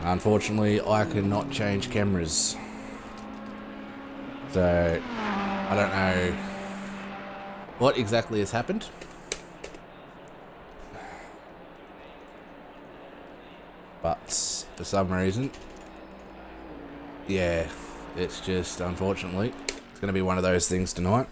Unfortunately, I cannot change cameras. So, I don't know what exactly has happened. But for some reason, yeah, it's just, unfortunately, it's going to be one of those things tonight.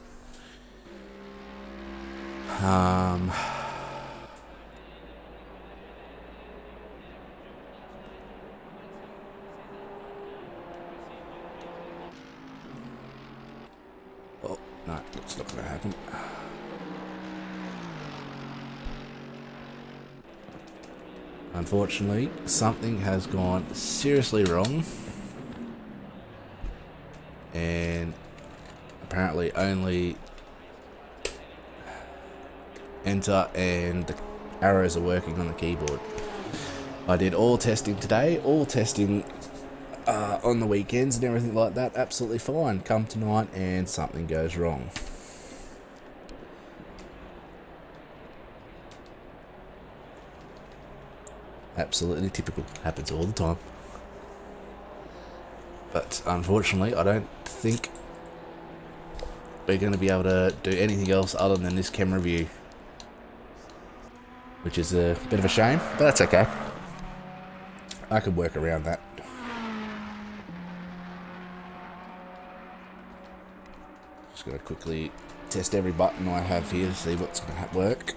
Well, no, it's not going to happen. Unfortunately, something has gone seriously wrong. And apparently only enter and the arrows are working on the keyboard. I did all testing today, all testing on the weekends and everything like that, absolutely fine. Come tonight and something goes wrong. Absolutely typical, happens all the time. But unfortunately, I don't think we're going to be able to do anything else other than this camera view, which is a bit of a shame, but that's okay. I could work around that. Just going to quickly test every button I have here to see what's going to work.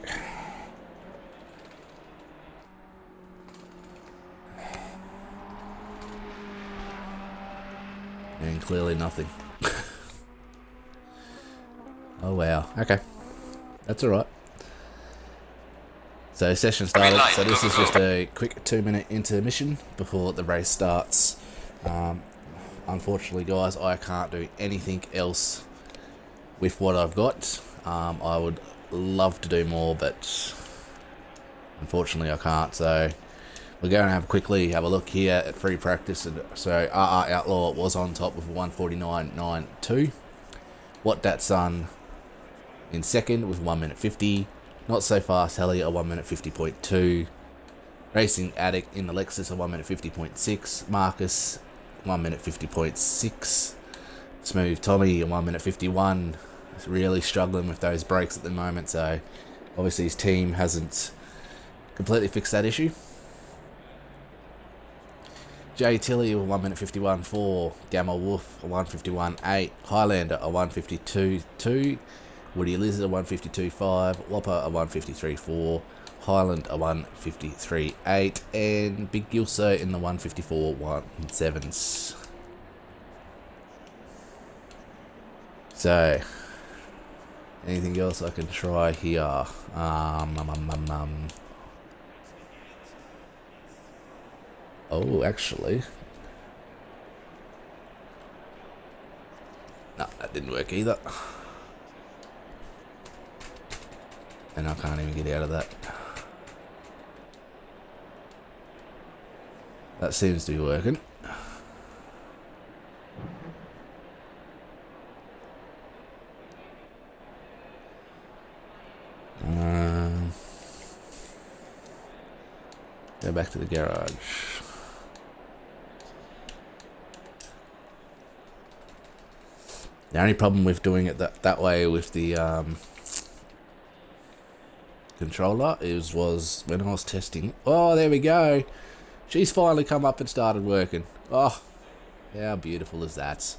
And clearly nothing. Oh wow, okay. That's alright. So session started, so this is just a quick 2-minute intermission before the race starts. Unfortunately guys, I can't do anything else with what I've got. I would love to do more, but unfortunately I can't. So we're going to quickly have a look here at free practice. And so RR Outlaw was on top with a 1:49.92. What That's done in second with 1:50. Not So Fast Helly a 1:50.2. Racing Addict in the Lexus a 1:50.6. Marcus 1:50.6. Smooth Tommy a 1:51. He's really struggling with those brakes at the moment, so obviously his team hasn't completely fixed that issue. Jay Tilley a 1:51.4, Gamma Wolf a 1:51.8, Highlander a 1:52.2, Woody Lizard a 1:52.5, Whopper a 1:53.4, Highland a 1:53.8, and Big Gilso in the 1:54.17s. So, anything else I can try here? Oh, actually. No, that didn't work either. And I can't even get out of that. That seems to be working. Go back to the garage. The only problem with doing it that way with the controller was when I was testing. Oh, there we go. She's finally come up and started working. Oh, how beautiful is that?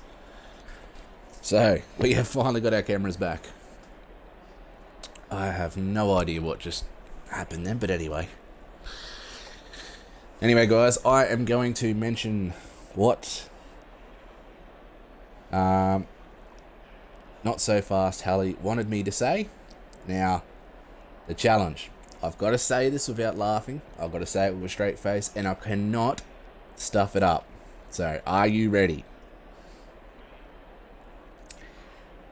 So, we have finally got our cameras back. I have no idea what just happened then, but anyway. Anyway, guys, I am going to mention what Not So Fast Hallie wanted me to say. Now, the challenge. I've got to say this without laughing. I've got to say it with a straight face, and I cannot stuff it up. So, are you ready?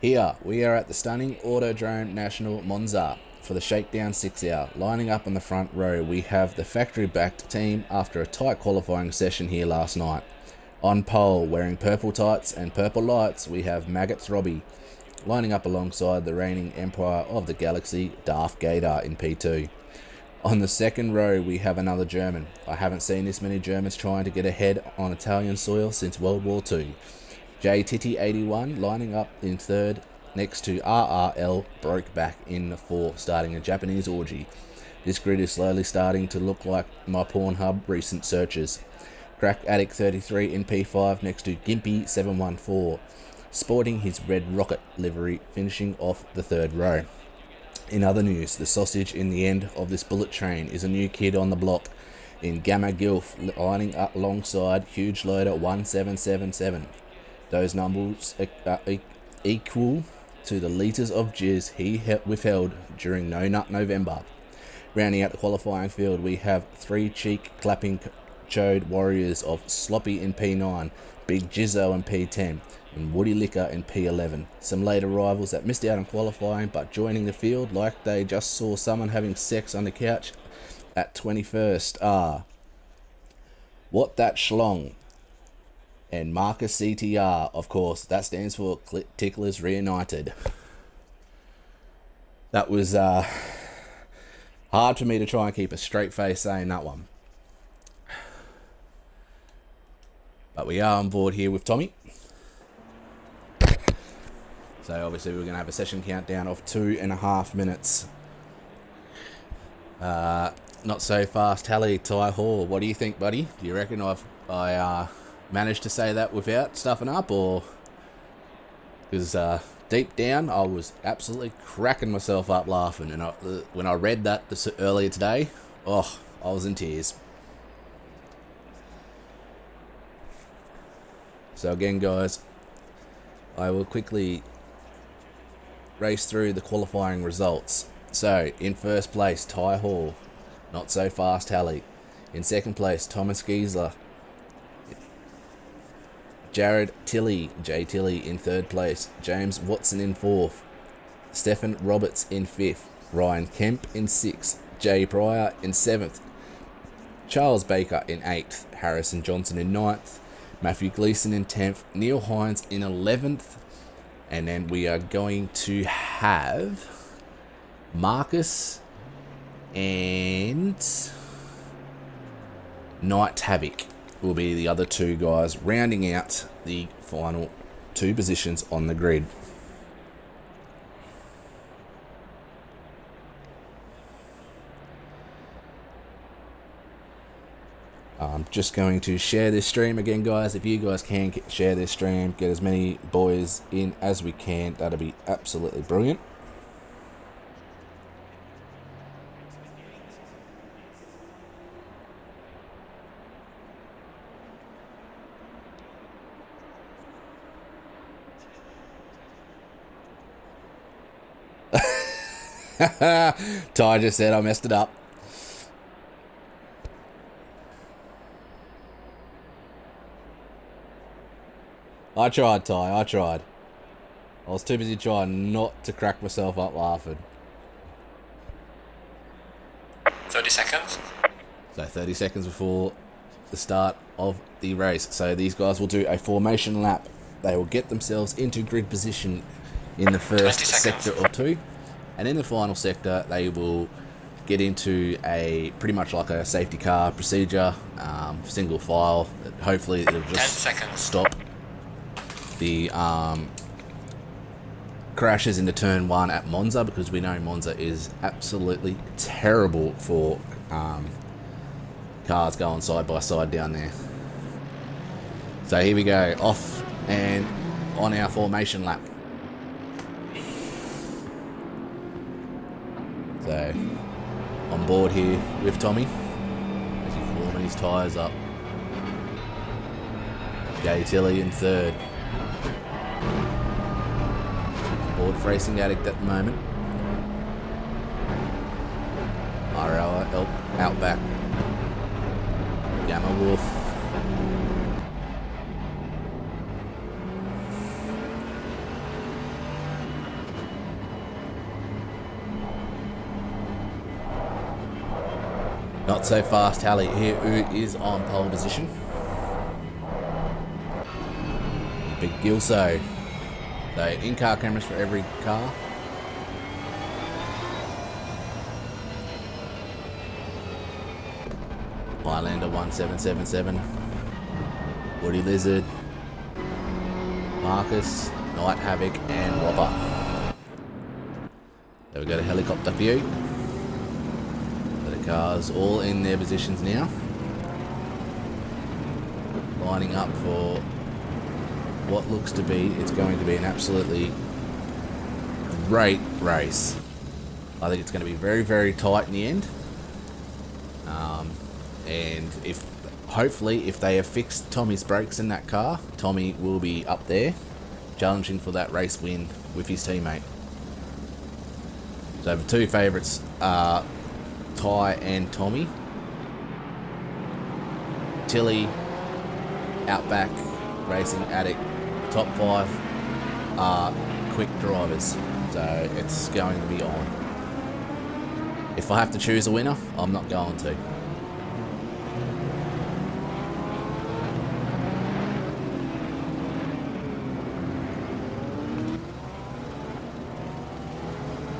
Here, we are at the stunning Autodrome National Monza for the Shakedown 6 Hour. Lining up on the front row, we have the factory-backed team after a tight qualifying session here last night. On pole, wearing purple tights and purple lights, we have Maggots Robbie. Lining up alongside the reigning Empire of the Galaxy, Darth Gator in P2. On the second row, we have another German. I haven't seen this many Germans trying to get ahead on Italian soil since World War II. GT3 lining up in third next to RRL broke back in the fourth, starting a Japanese orgy. This grid is slowly starting to look like my Pornhub recent searches. Crack Addict 33 in P5 next to Gimpy 714, sporting his red rocket livery, finishing off the third row. In other news, the sausage in the end of this bullet train is a new kid on the block in Gamma Gilf, lining up alongside Huge Loader 1777. Those numbers are equal to the litres of jizz he withheld during No Nut November. Rounding out the qualifying field, we have three cheek-clapping chode warriors of Sloppy in P9, Big Jizzo in P10, and Woody Liquor in P11. Some late arrivals that missed out on qualifying but joining the field like they just saw someone having sex on the couch at 21st are What That Schlong and Marcus CTR. Of course, that stands for Ticklers Reunited. That was hard for me to try and keep a straight face saying that one. But we are on board here with Tommy. So obviously we're going to have a session countdown of 2.5 minutes. Not so fast, Hallie Ty Hall. What do you think, buddy? Do you reckon I managed to say that without stuffing up, or because deep down I was absolutely cracking myself up laughing, and when I read that earlier today, I was in tears. So again, guys, I will quickly race through the qualifying results. So in first place, Ty Hall, Not So Fast Hallie. In second place, Thomas Giesler. Jared Tilley, J Tilley in third place. James Watson in fourth. Stephen Roberts in fifth. Ryan Kemp in sixth. Jay Pryor in seventh. Charles Baker in eighth. Harrison Johnson in ninth. Matthew Gleason in 10th. Neil Hines in 11th. And then we are going to have Marcus and Night Havoc will be the other two guys, rounding out the final two positions on the grid. I'm just going to share this stream again, guys. If you guys can share this stream, get as many boys in as we can, that'll be absolutely brilliant. Ty just said I messed it up. I tried, Ty. I tried. I was too busy trying not to crack myself up laughing. 30 seconds. So 30 seconds before the start of the race. So these guys will do a formation lap. They will get themselves into grid position in the first sector or two. And in the final sector, they will get into a pretty much like a safety car procedure, single file. Hopefully it'll just stop the crashes into turn 1 at Monza, because we know Monza is absolutely terrible for cars going side by side down there. So here we go, off and on our formation lap. So on board here with Tommy as he's warming his tyres up. Jay Tilley in third. On board with Racing Addict at the moment. RL Outback. Gamma Wolf. Not So Fast Hallie here, who is on pole position. Big Gilso. So in-car cameras for every car. Highlander 1777, Woody Lizard, Marcus, Night Havoc, and Whopper. So we've got a helicopter view. So the cars all in their positions now, lining up for what looks to be, it's going to be an absolutely great race. I think it's going to be very, very tight in the end. And hopefully if they have fixed Tommy's brakes in that car, Tommy will be up there challenging for that race win with his teammate. So the two favourites are Ty and Tommy. Tilly, Outback, Racing Addict, top 5 are quick drivers. So it's going to be on. If I have to choose a winner, I'm not going to.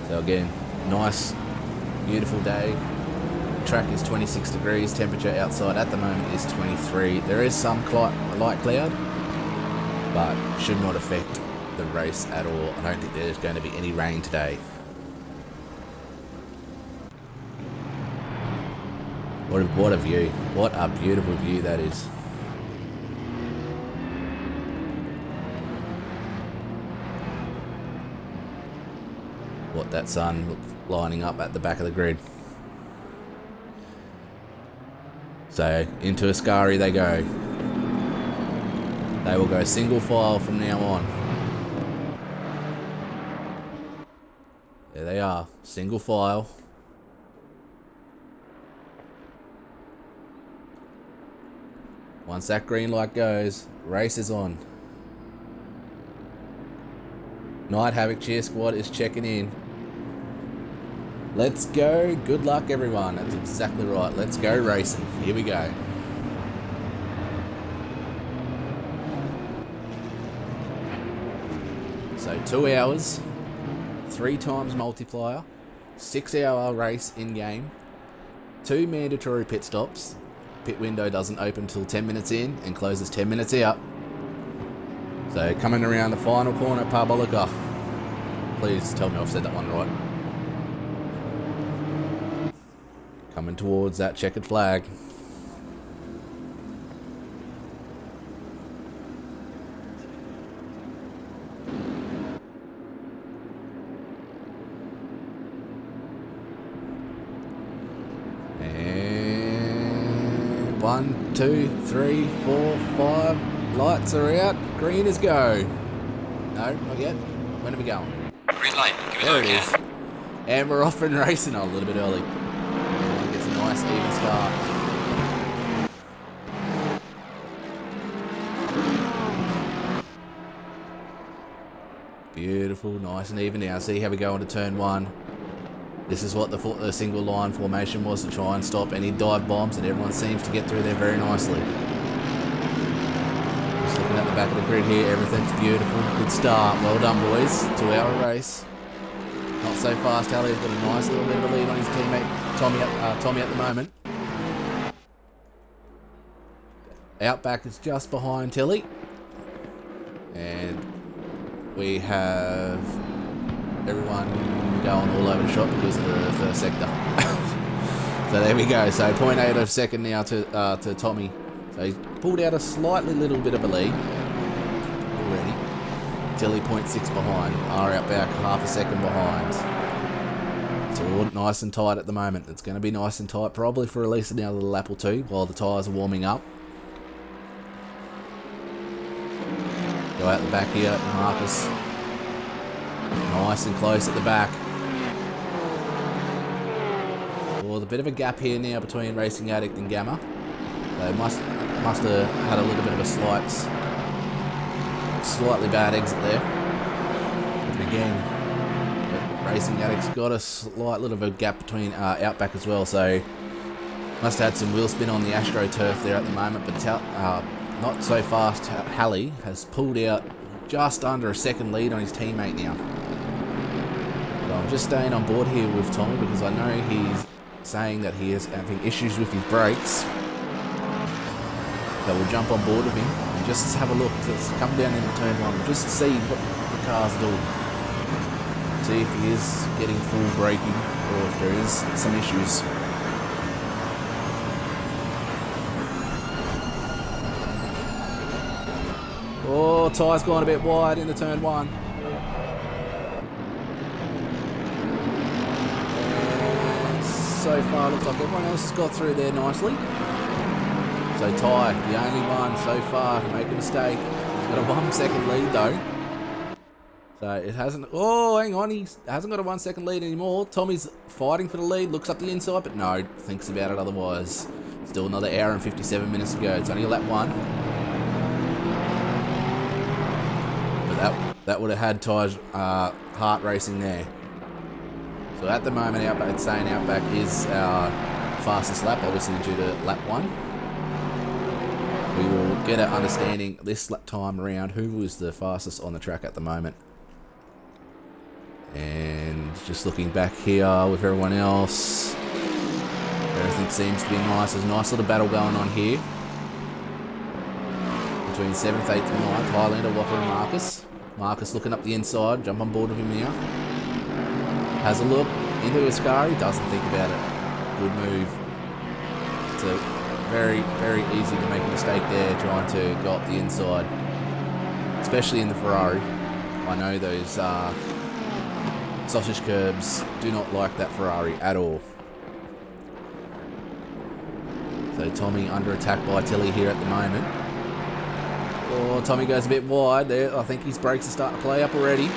So again, nice, beautiful day. Track is 26 degrees. Temperature outside at the moment is 23. There is some light cloud, but should not affect the race at all. I don't think there's going to be any rain today. What a view. What a beautiful view that is. What that sun lining up at the back of the grid. So into Ascari they go. They will go single file from now on. There they are, single file. Once that green light goes, race is on. Night Havoc Cheer Squad is checking in. Let's go. Good luck, everyone. That's exactly right. Let's go racing. Here we go. So 2 hours, 3 times multiplier, 6-hour race in game, 2 mandatory pit stops. Pit window doesn't open until 10 minutes in and closes 10 minutes out. So coming around the final corner, Parabolica. Please tell me I've said that one right. Coming towards that checkered flag. And 1, 2, 3, 4, 5. Lights are out. Green is go. No, not yet. When are we going? Green light. Give There it is. And we're off and racing a little bit early. Gets a nice even start. Beautiful, nice and even now. See how we go into turn 1. This is what the single line formation was, to try and stop any dive bombs, and everyone seems to get through there very nicely. Just looking at the back of the grid here, everything's beautiful. Good start. Well done, boys. 2-hour race. Not so fast. Halley's got a nice little bit of a lead on his teammate Tommy at the moment. Outback is just behind Tilly. And we have everyone going all over the shop because of the first sector. So there we go. So 0.8 of a second now to Tommy. So he's pulled out a slightly little bit of a lead already. Tilly 0.6 behind. Our Outback half a second behind. It's all nice and tight at the moment. It's going to be nice and tight probably for at least another lap or 2 while the tyres are warming up. Go out the back here, Marcus. Nice and close at the back. Well, a bit of a gap here now between Racing Addict and Gamma. They must have had a little bit of a slightly bad exit there. And again, Racing Addict's got a slight little bit of a gap between Outback as well, so must have had some wheel spin on the AstroTurf there at the moment, but not so fast. Halley has pulled out just under a second lead on his teammate now. So I'm just staying on board here with Tommy because I know he's saying that he is having issues with his brakes. So we'll jump on board with him and just have a look. Just come down into turn 1, just to see what the car's doing. See if he is getting full braking or if there is some issues. Oh, tyre's gone a bit wide into turn 1. And so far looks like everyone else has got through there nicely. So Ty, the only one so far to make a mistake. He's got a 1 second lead though. So it hasn't, oh hang on, he hasn't got a 1 second lead anymore. Tommy's fighting for the lead, looks up the inside, but no, thinks about it otherwise. Still another hour and 57 minutes to go. It's only lap 1. But that would have had Ty's heart racing there. So at the moment, it's saying Outback is our fastest lap, obviously due to lap 1. We will get an understanding this lap time around who was the fastest on the track at the moment. And just looking back here with everyone else, everything seems to be nice. There's a nice little battle going on here between 7th, 8th and 9th. Highlander, Walker and Marcus. Marcus looking up the inside, jump on board with him now. Has a look into his car, he doesn't think about it. Good move. It's a very, very easy to make a mistake there trying to go up the inside, especially in the Ferrari. I know those sausage curbs do not like that Ferrari at all. So Tommy under attack by Tilly here at the moment. Oh, Tommy goes a bit wide there. I think his brakes are starting to play up already.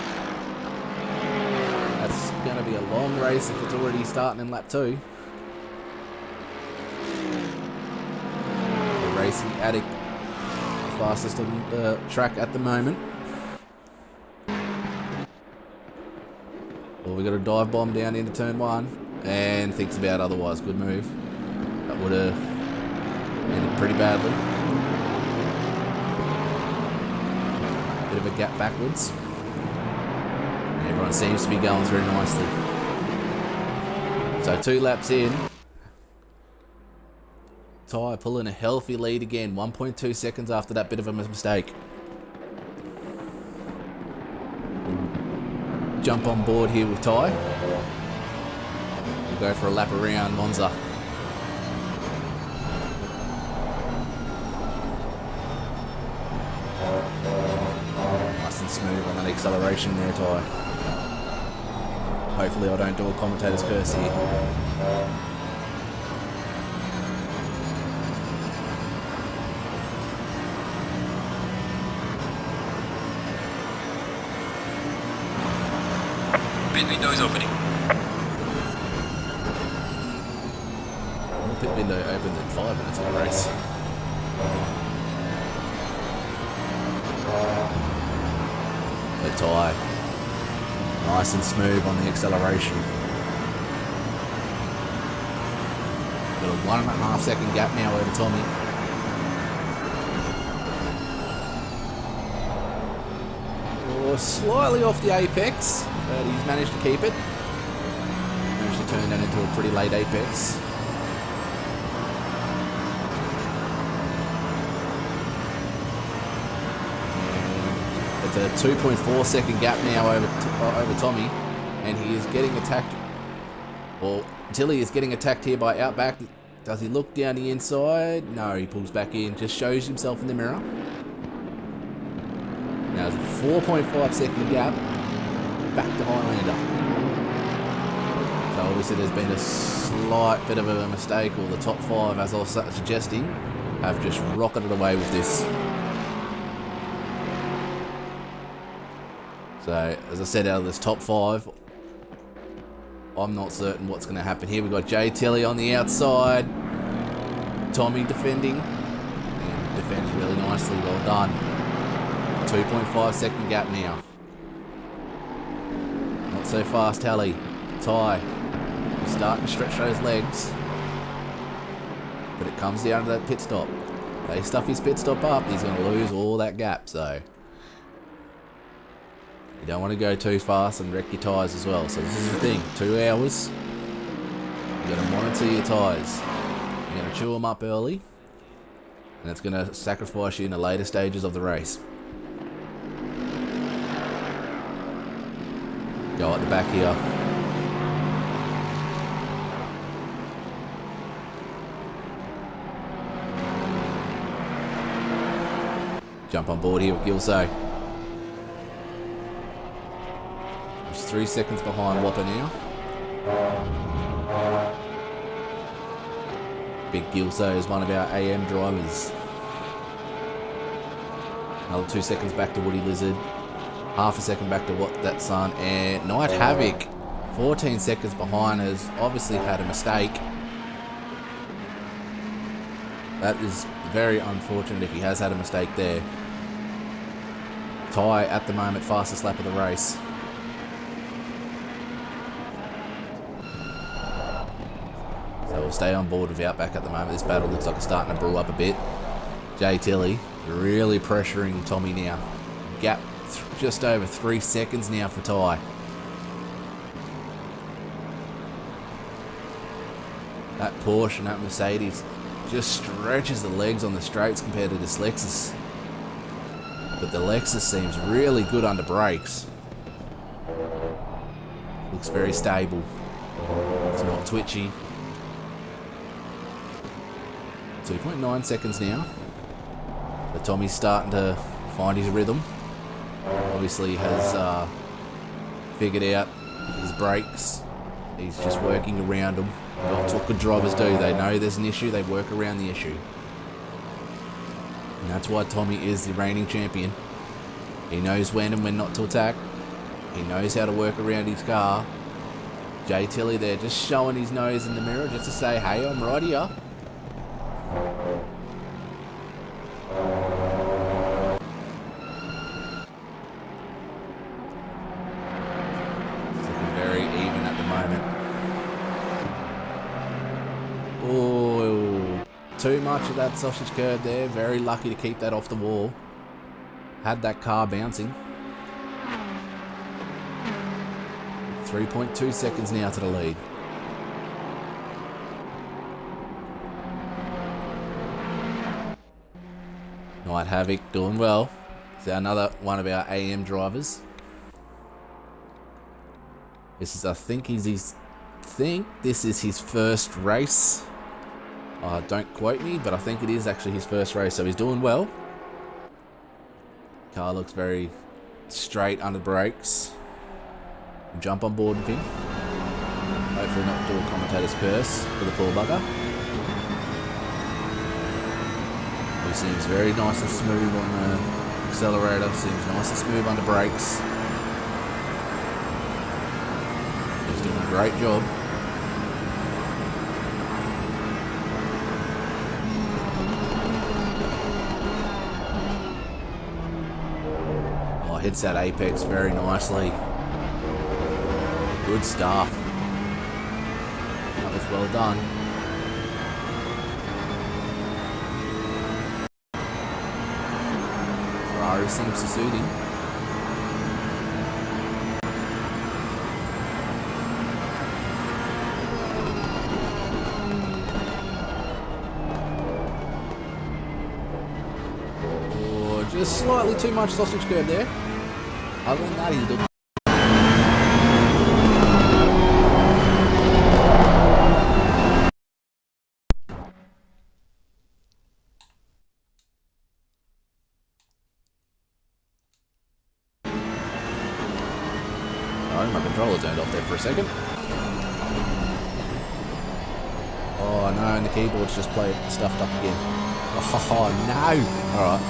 That's going to be a long race if it's already starting in lap 2. The racing addict, fastest on the track at the moment. Well, we got a dive bomb down into turn 1 and thinks about otherwise. Good move. That would have ended pretty badly. Bit of a gap backwards. And everyone seems to be going through nicely. So 2 laps in. Ty pulling a healthy lead again. 1.2 seconds after that bit of a mistake. Jump on board here with Ty. We'll go for a lap around Monza. Nice and smooth on that acceleration there, Ty. Hopefully I don't do a commentator's curse here. Pit window is opening. The pit window opens in 5 minutes of the race. So Ty, nice and smooth on the acceleration. Got a 1.5 second gap now over Tommy. Oh, slightly off the apex, but he's managed to keep it. Managed to turn that into a pretty late apex. And it's a 2.4 second gap now over Tommy, and he is getting attacked. Well, Tilly is getting attacked here by Outback. Does he look down the inside? No, he pulls back in, just shows himself in the mirror. Now it's a 4.5 second gap back to Highlander. So obviously there's been a slight bit of a mistake, or the top 5, as I was suggesting, have just rocketed away with this. So as I said, out of this top 5, I'm not certain what's going to happen here. We've got Jay Tilly on the outside, Tommy defending, and defends really nicely. Well done. 2.5 second gap now. Not so fast, Tally. Ty, starting to stretch those legs, but it comes down to that pit stop. If they stuff his pit stop up, he's going to lose all that gap. So you don't want to go too fast and wreck your tyres as well. So this is the thing, 2 hours, you've got to monitor your tyres. You're going to chew them up early, And it's going to sacrifice you in the later stages of the race. Go at the back here. Jump on board here with Gilso. He's 3 seconds behind Whopper now. Big Gilso is one of our AM drivers. Another 2 seconds back to Woody Lizard. Half a second back to That Sun. And Night Havoc, 14 seconds behind, has obviously had a mistake. That is very unfortunate if he has had a mistake there. Ty at the moment, fastest lap of the race. So we'll stay on board with Outback at the moment. This battle looks like it's starting to brew up a bit. Jay Tilley really pressuring Tommy now. Gap just over 3 seconds now for Ty. That Porsche and that Mercedes just stretches the legs on the straights compared to this Lexus. But the Lexus seems really good under brakes. Looks very stable. It's not twitchy. 2.9 seconds now. But Tommy's starting to find his rhythm. Obviously has figured out his brakes. He's just working around them. That's what good drivers do. They know there's an issue, they work around the issue. And that's why Tommy is the reigning champion. He knows when and when not to attack. He knows how to work around his car. Jay Tilley there just showing his nose in the mirror just to say, hey, I'm right here. It's looking very even at the moment. Oh, too much of that sausage curd there. Very lucky to keep that off the wall. Had that car bouncing. 3.2 seconds now to the lead. Night Havoc doing well. So another one of our AM drivers. This is, I think this is his first race. Don't quote me, but I think it is actually his first race, so he's doing well. Car looks very straight under brakes. Jump on board with him. Hopefully not do a commentator's curse for the poor bugger. He seems very nice and smooth on the accelerator. Seems nice and smooth under brakes. He's doing a great job. Oh, hits that apex very nicely. Good stuff. That was well done. Ferrari seems to suit him. Oh, just slightly too much sausage curd there. Other than that, he's doing. My controller turned off there for a second. Oh no, and the keyboard's just played stuffed up again. Oh no! Alright.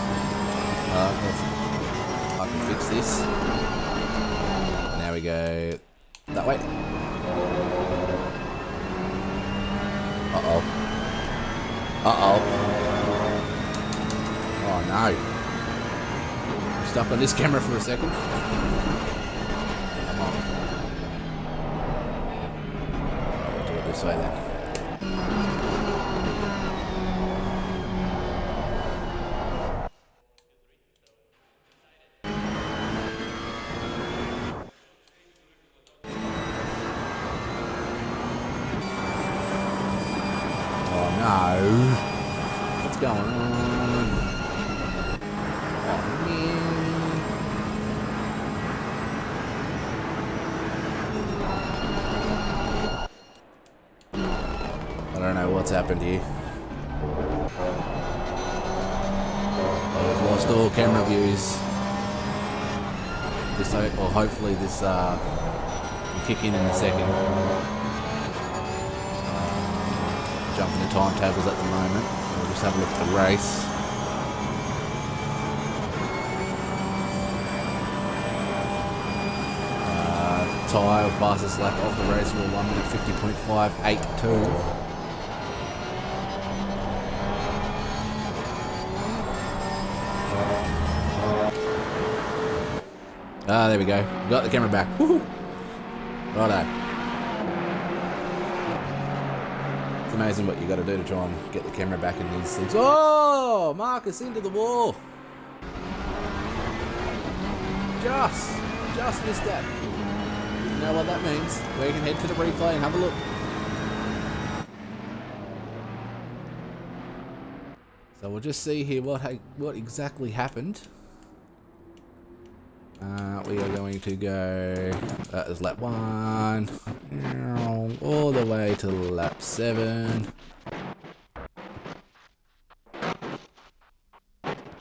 I can fix this. Now we go that way. Uh-oh. Uh-oh. Oh no. I'm stuck on this camera for a second. This way then. Oh no. What's going on? Oh, man. I don't know what's happened here. I've lost all camera views. This, or hopefully this will kick in a second. Jumping the timetables at the moment. We'll just have a look at the race. Tyre fastest lap of the race will 1 minute 50.582. Ah, there we go. Got the camera back. Woohoo! Righto. It's amazing what you got to do to try and get the camera back in these things. Oh, Marcus into the wall. Just missed that. You know what that means? We can head to the replay and have a look. So we'll just see here what exactly happened. We are going to go, that is lap 1, all the way to lap 7.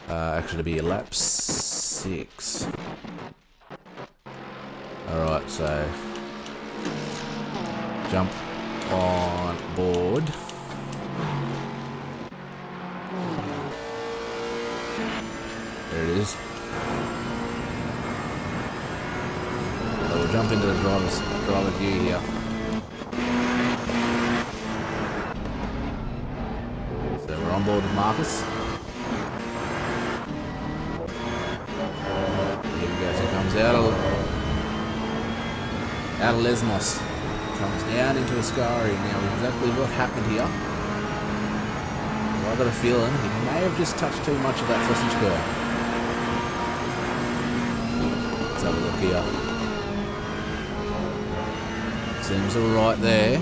Actually to be lap 6. Alright, so jump on board. There it is. So we'll jump into the driver's view here. So we're on board with Marcus. Here we go, so it comes out of Lesmos. Comes down into Ascari. Now exactly what happened here. Well, I got a feeling he may have just touched too much of that sausage curl. Let's have a look here. Seems alright there.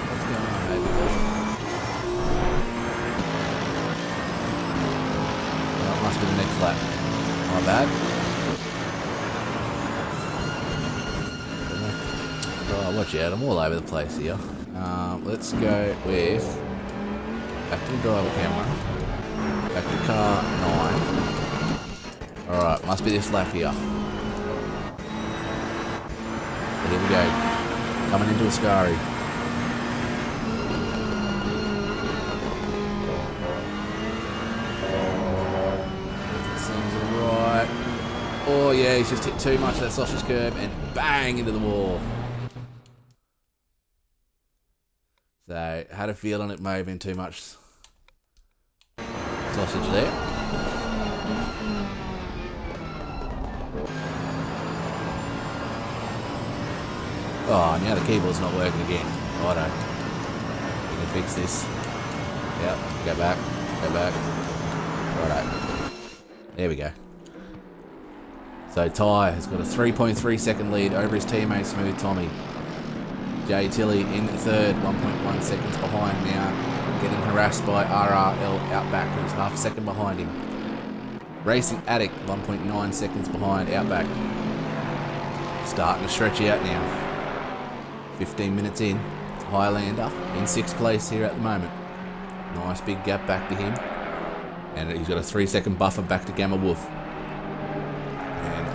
What's going on, mate? That must be the next lap. My bad. Oh, watch out, I'm all over the place here. Let's go with back to the driver camera. Back to car 9. Alright, must be this lap here. But here we go. Coming into Ascari. It seems alright. Oh yeah, he's just hit too much of that sausage curb and bang into the wall. So, had a feeling it may have been too much sausage there. Oh, now the keyboard's not working again. Righto. We can fix this. Yep, go back. Righto. There we go. So Ty has got a 3.3 second lead over his teammate Smooth Tommy. Jay Tilley in third, 1.1 seconds behind now. Getting harassed by RRL Outback, who's half a second behind him. Racing Addict, 1.9 seconds behind Outback. Starting to stretch out now. 15 minutes in. Highlander in 6th place here at the moment. Nice big gap back to him. And he's got a 3-second buffer back to Gamma Wolf. And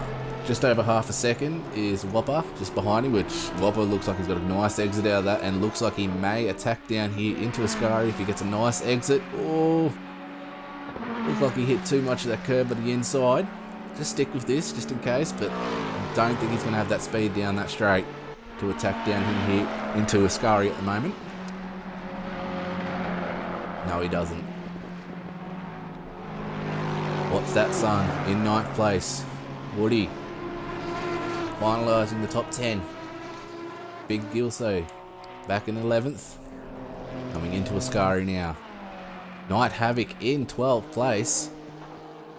just over half a second is Whopper just behind him, which Whopper looks like he's got a nice exit out of that and looks like he may attack down here into Ascari if he gets a nice exit. Oh, looks like he hit too much of that curb at the inside. Just stick with this just in case, but I don't think he's going to have that speed down that straight to attack down him here into Ascari at the moment. No, he doesn't. What's that, son? In 9th place. Woody. Finalising the top 10. Big Gilso. Back in 11th. Coming into Ascari now. Night Havoc in 12th place.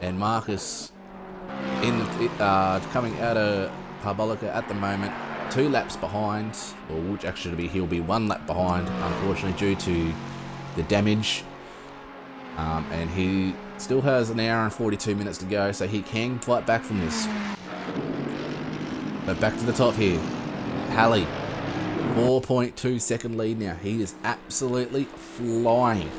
And Marcus in the, coming out of Parabolica at the moment 2 laps behind, or which actually he'll be 1 lap behind, unfortunately due to the damage. And he still has an hour and 42 minutes to go, so he can fight back from this. But back to the top here. Halley, 4.2 second lead now. He is absolutely flying.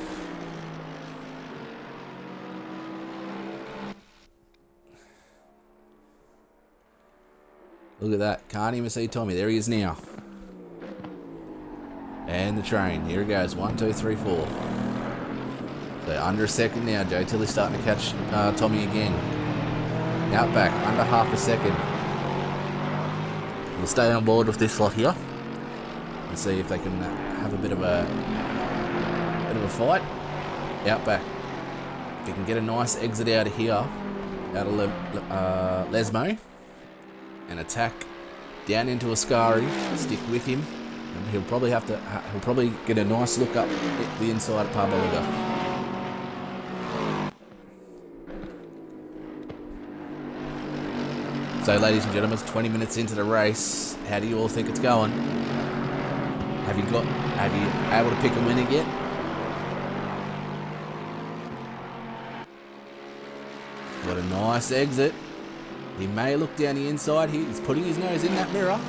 Look at that. Can't even see Tommy. There he is now. And the train. Here it goes. 1, 2, 3, 4. So under a second now. Joe Tilley's starting to catch Tommy again. Out back. Under half a second. We'll stay on board with this lot here. And see if they can have a bit of a fight. Out back. If you can get a nice exit out of here. Out of Lesmo. And attack down into Ascari, stick with him, and he'll probably get a nice look up at the inside of Parabolica. So ladies and gentlemen, 20 minutes into the race, how do you all think it's going? Have you able to pick a winner yet? Got a nice exit. He may look down the inside here. He's putting his nose in that mirror.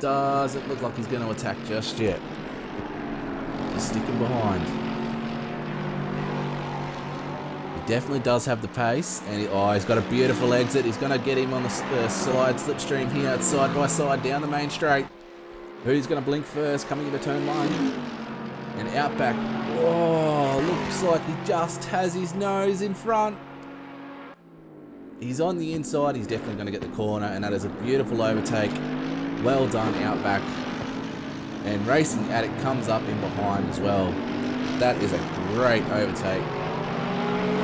Doesn't look like he's going to attack just yet. He's sticking behind. He definitely does have the pace. And he's got a beautiful exit. He's going to get him on the side slipstream here. It's side by side down the main straight. Who's going to blink first? Coming into turn 1. And out back. Oh, looks like he just has his nose in front. He's on the inside. He's definitely going to get the corner. And that is a beautiful overtake. Well done, out back. And Racing Addict comes up in behind as well. That is a great overtake.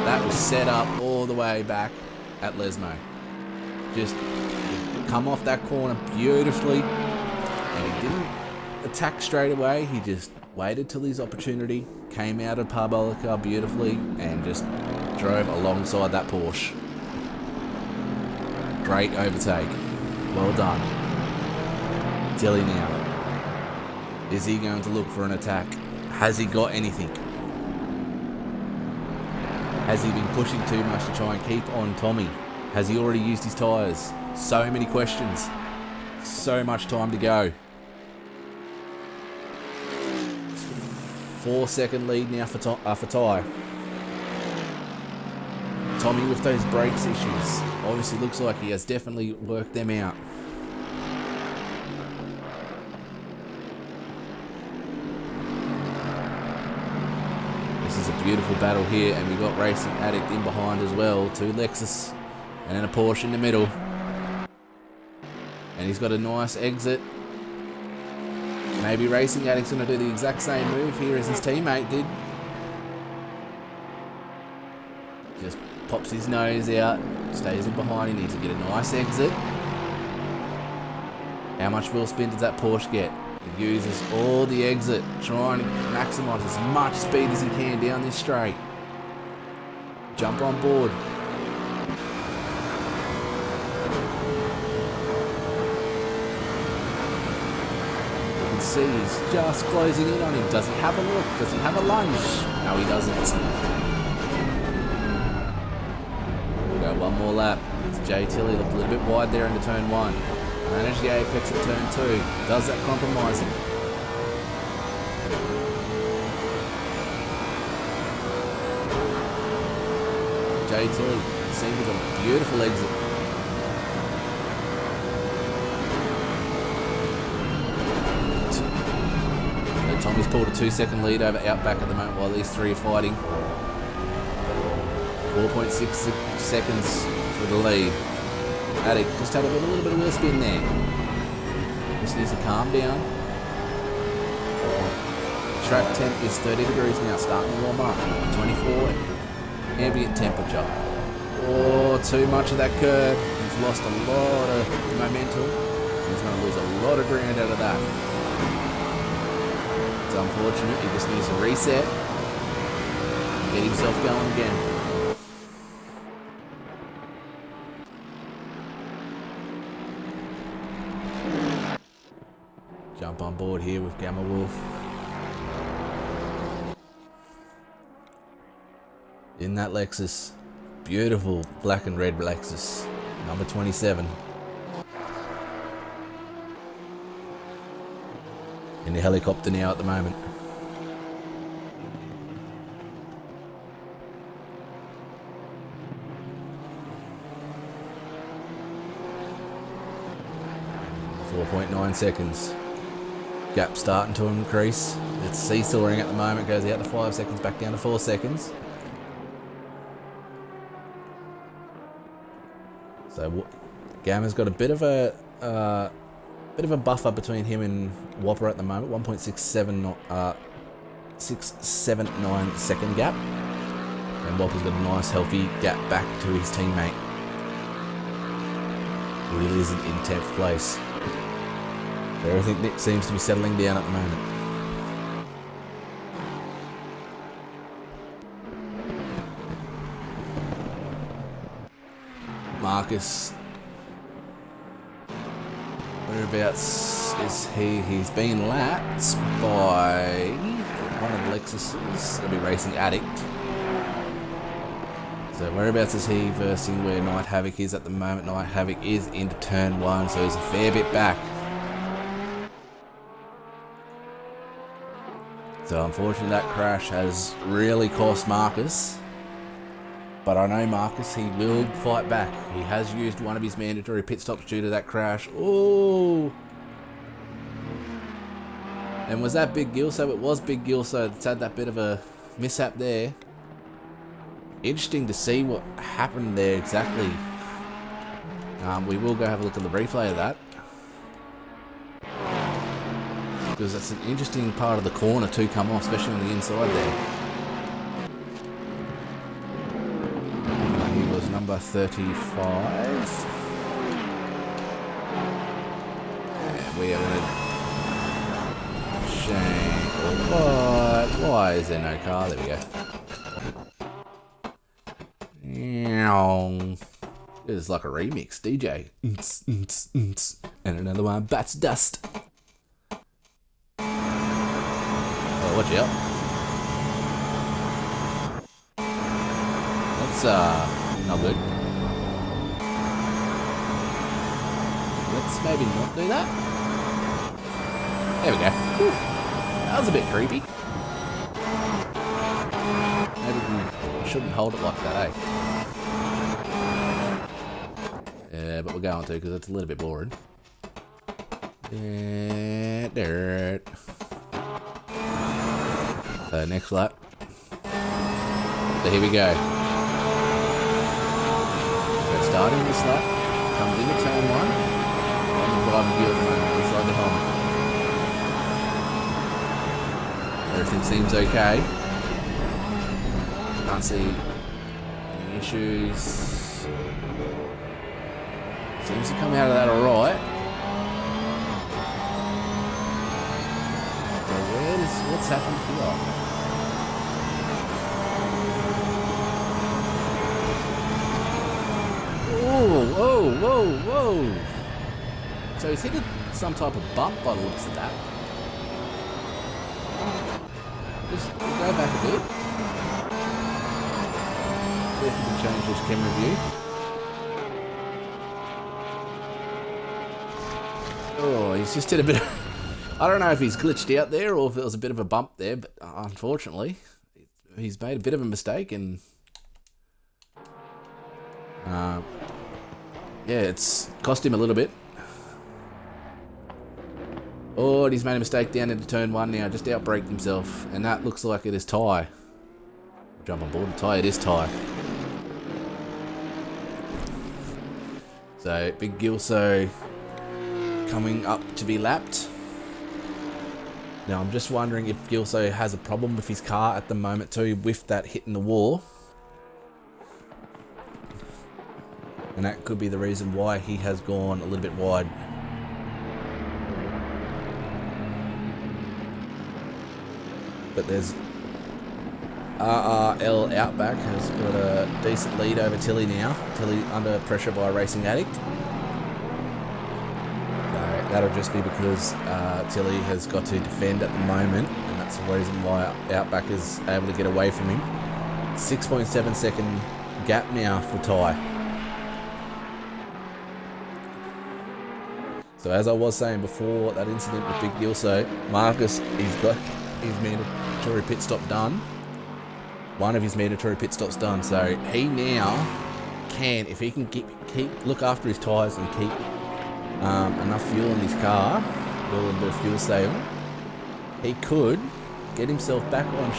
That was set up all the way back at Lesmo. Just come off that corner beautifully. And he didn't attack straight away. He just waited till his opportunity, came out of Parabolica beautifully, and just drove alongside that Porsche. Great overtake. Well done. Tilly now. Is he going to look for an attack? Has he got anything? Has he been pushing too much to try and keep on Tommy? Has he already used his tyres? So many questions. So much time to go. 4-second lead now for Ty. Tommy with those brakes issues. Obviously looks like he has definitely worked them out. This is a beautiful battle here, and we've got Racing Addict in behind as well. 2 Lexus and then a Porsche in the middle. And he's got a nice exit. Maybe Racing Addict's going to do the exact same move here as his teammate did. Just pops his nose out, stays in behind. He needs to get a nice exit. How much wheel spin does that Porsche get? He uses all the exit, trying to maximise as much speed as he can down this straight. Jump on board. See, he's just closing in on him. Does he have a look? Does he have a lunge? No, he doesn't. We'll go one more lap. It's Jay Tilley, looked a little bit wide there into turn 1. Managed the apex at turn 2. Does that compromise him? Jay Tilley seems with a beautiful exit. Tommy's pulled a 2-second lead over Outback at the moment while these three are fighting. 4.6 seconds for the lead. Addict just had a little bit of wheel spin there. Just needs to calm down. Track temp is 30 degrees now, starting to warm up. 24 ambient temperature. Oh, too much of that curve. He's lost a lot of momentum. He's going to lose a lot of ground out of that. It's unfortunate. He just needs to reset and get himself going again. board here with Gamma Wolf. In that Lexus. Beautiful black and red Lexus. Number 27. In the helicopter now at the moment. .9 seconds. Gap starting to increase. It's seesawing at the moment. Goes out to 5 seconds, back down to 4 seconds. So Gamma's got a bit of a buffer between him and Whopper at the moment. 679 second gap, and Whopper's got a nice healthy gap back to his teammate, who is in 10th place. So everything seems to be settling down at the moment. Marcus, whereabouts is he? He's been lapped by one of the Lexuses. It'll be Racing Addict. So whereabouts is he versus where Night Havoc is at the moment? Night Havoc is into turn 1, so he's a fair bit back. So unfortunately that crash has really cost Marcus. But I know Marcus, he will fight back. He has used one of his mandatory pit stops due to that crash. Oh! And was that Big Gilso? It was Big Gilso that's had that bit of a mishap there. Interesting to see what happened there exactly. We will go have a look at the replay of that. Because that's an interesting part of the corner to come off, especially on the inside there. He was number 35. And we are going to Shane. What? Why is there no car? There we go. It's like a remix, DJ. And another one, Bats Dust. Oh, watch out. That's not good. Let's maybe not do that. There we go. Whew. That was a bit creepy. Maybe we shouldn't hold it like that, eh? Yeah, but we're going to because it's a little bit boring. Dirt. So next lap. So here we go. So starting this lap, comes into turn 1. On the driving gear at the moment, inside the helmet. Everything seems okay. Can't see any issues. Seems to come out of that alright. So what's happened here? Whoa, whoa, whoa. So he's hit some type of bump by the looks of that. Just go back a bit. See if we can change this camera view. Oh, he's just hit a bit of... I don't know if he's glitched out there or if it was a bit of a bump there, but unfortunately, he's made a bit of a mistake and... yeah, it's cost him a little bit. Oh, and he's made a mistake down into turn 1 now, just outbraked himself, and that looks like it is Ty. Jump on board, Ty, it is Ty. So, Big Gilso coming up to be lapped. Now, I'm just wondering if Gilso has a problem with his car at the moment too, with that hitting the wall. And that could be the reason why he has gone a little bit wide. But there's RRL Outback has got a decent lead over Tilly now. Tilly under pressure by Racing Addict. So That'll just be because Tilly has got to defend at the moment, and that's the reason why Outback is able to get away from him. 6.7 second gap now for Ty. So as I was saying before that incident with Big Gilso, Marcus, he's got his mandatory pit stop done. One of his mandatory pit stops done, so he now can, if he can look after his tyres and keep enough fuel in his car, a little bit of fuel saving, he could get himself back on